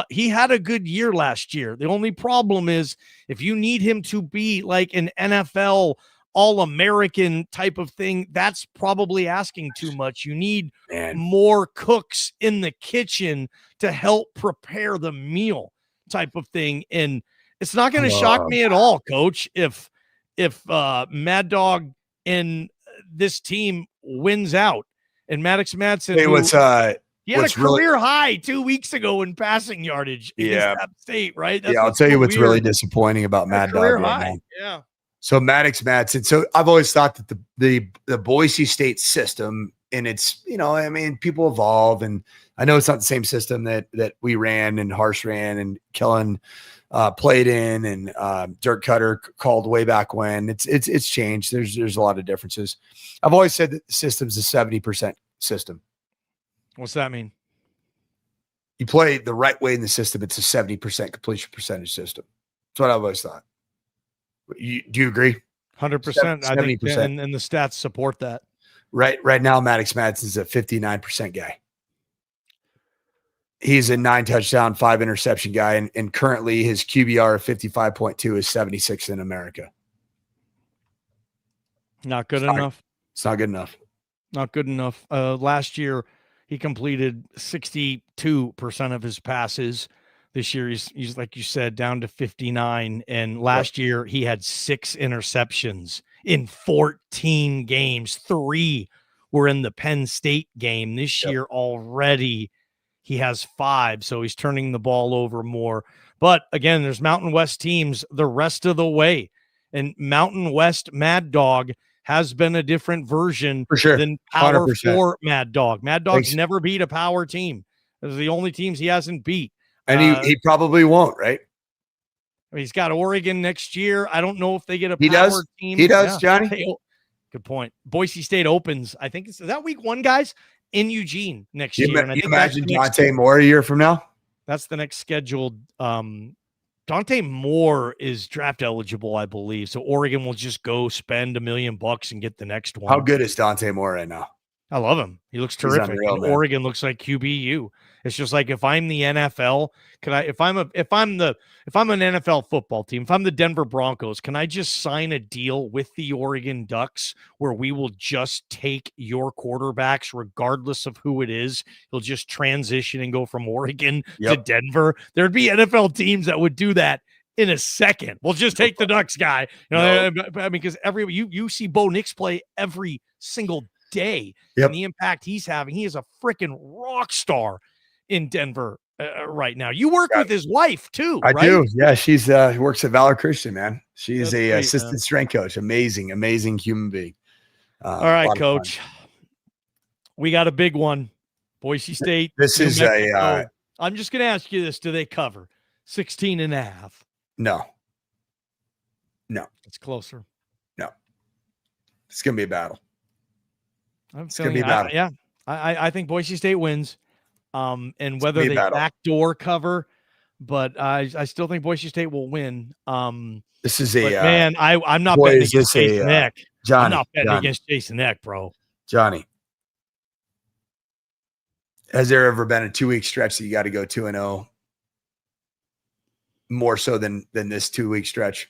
He had a good year last year. The only problem is if you need him to be like an NFL All-American type of thing, that's probably asking too much. You need more cooks in the kitchen to help prepare the meal type of thing. And it's not going to shock me at all, Coach, if Mad Dog and this team wins out and Maddox Madsen, he had a career high 2 weeks ago in passing yardage against App State, right? That's I'll tell you what's really disappointing about Mad Dog right now. Yeah. So Maddox Madsen. So I've always thought that the Boise State system, and it's, I mean, people evolve, and I know it's not the same system that we ran and Harsh ran and Kellen played in, and Dirk Cutter called way back when. It's changed. There's a lot of differences. I've always said that the system's a 70% system. What's that mean? You play the right way in the system, it's a 70% completion percentage system. That's what I've always thought. Do you agree? 100%. I think, and the stats support that. Right now, Maddox Madsen's a 59% guy. He's a 9 touchdown, 5 interception guy. And currently his QBR of 55.2 is 76 in America. Not good enough. It's not good enough. Not good enough. Last year, he completed 62% of his passes. This year, he's like you said, down to 59. And last year, he had 6 interceptions in 14 games. 3 were in the Penn State game. This year already, he has 5. So he's turning the ball over more. But again, there's Mountain West teams the rest of the way. And Mountain West Mad Dog has been a different version for sure than Power 100%. 4 Mad Dog. Mad Dog's never beat a power team. Those are the only teams he hasn't beat. And he probably won't, right? He's got Oregon next year. I don't know if they get a He power does. team. He does, Johnny. Hey, good point. Boise State opens. I think is that week 1, guys, in Eugene next year. And I think imagine Dante Moore a year from now. That's the next scheduled. Dante Moore is draft eligible, I believe. So Oregon will just go spend $1 million and get the next one. How good is Dante Moore right now? I love him. He looks terrific. Unreal, and Oregon looks like QBU. It's just like if I'm the NFL, if I'm an NFL football team, if I'm the Denver Broncos, can I just sign a deal with the Oregon Ducks where we will just take your quarterbacks regardless of who it is? He'll just transition and go from Oregon to Denver. There'd be NFL teams that would do that in a second. We'll just take the Ducks guy. You know, I mean, because you see Bo Nix play every single day, and the impact he's having. He is a freaking rock star in Denver right now. You work with his wife too, I right? do. Yeah, she's works at Valor Christian, man. She is a assistant strength coach. Amazing human being. All right, coach. We got a big one. Boise State. This is I'm just going to ask you this. Do they cover 16.5? No. It's closer. No. It's going to be a battle. It's going to be a battle. I think Boise State wins. And whether they backdoor cover, but I still think Boise State will win. This is man. I'm not betting against Jason Eck. Johnny, I'm not betting against Jason Eck, bro. Johnny, has there ever been a 2-week stretch that you got to go 2-0? More so than this 2-week stretch.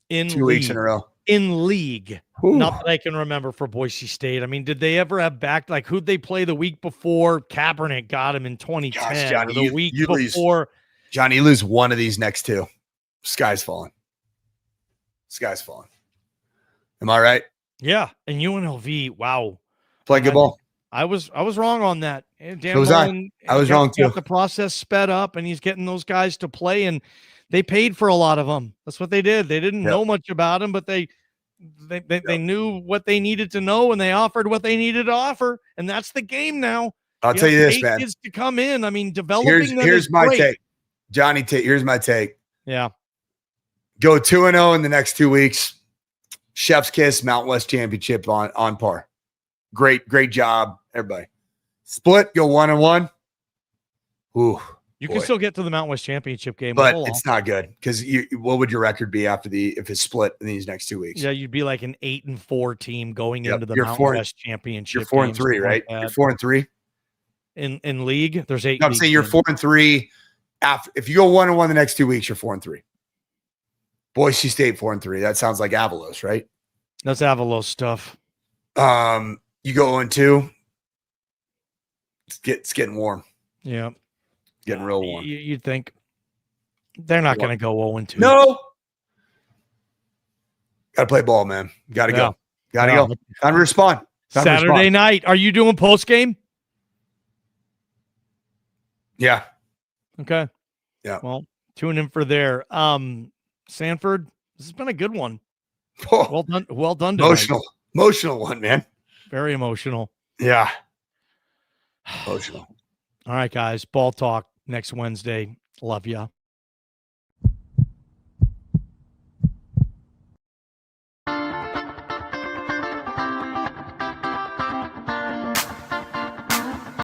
In 2 weeks in a row. In league. Ooh. Not that I can remember for Boise State. I mean, did they ever have who'd they play the week before? Kaepernick got him in 2010. Gosh, Johnny, the week before. Johnny, you lose one of these next 2. Sky's falling. Am I right? Yeah. And UNLV, wow. Play good ball. I was wrong on that. Dan Mullen, I was wrong too. Got the process sped up, and he's getting those guys to play, and they paid for a lot of them. That's what they did. They didn't know much about him, but they knew what they needed to know, and they offered what they needed to offer, and that's the game now. I'll tell you this, man. Kids to come in. I mean, developing here's my take, Johnny. Here's my take. Yeah, go 2-0 in the next 2 weeks. Chef's kiss, Mountain West championship on par. Great job, everybody. Split, go 1-1. Ooh. You can still get to the Mountain West championship game, but it's not good because what would your record be if it's split in these next 2 weeks? Yeah, you'd be like an 8-4 team going into the Mountain West championship. You're 4-3, right? You're 4-3 in league. There's 8. No, I'm saying you're 4-3. If you go 1-1 the next 2 weeks, you're 4-3. Boise State 4-3. That sounds like Avalos, right? That's Avalos stuff. You go 1-2. It's getting warm. Yeah. Getting real warm. You'd think they're not going to go 0-2. No. Got to play ball, man. Got to go. Got to go. Time to respond. Saturday night. Are you doing post game? Yeah. Okay. Yeah. Well, tune in for there. Sanford, this has been a good one. Oh, well done. Emotional one, man. Very emotional. Yeah. Emotional. All right, guys. Ball talk next Wednesday. Love ya.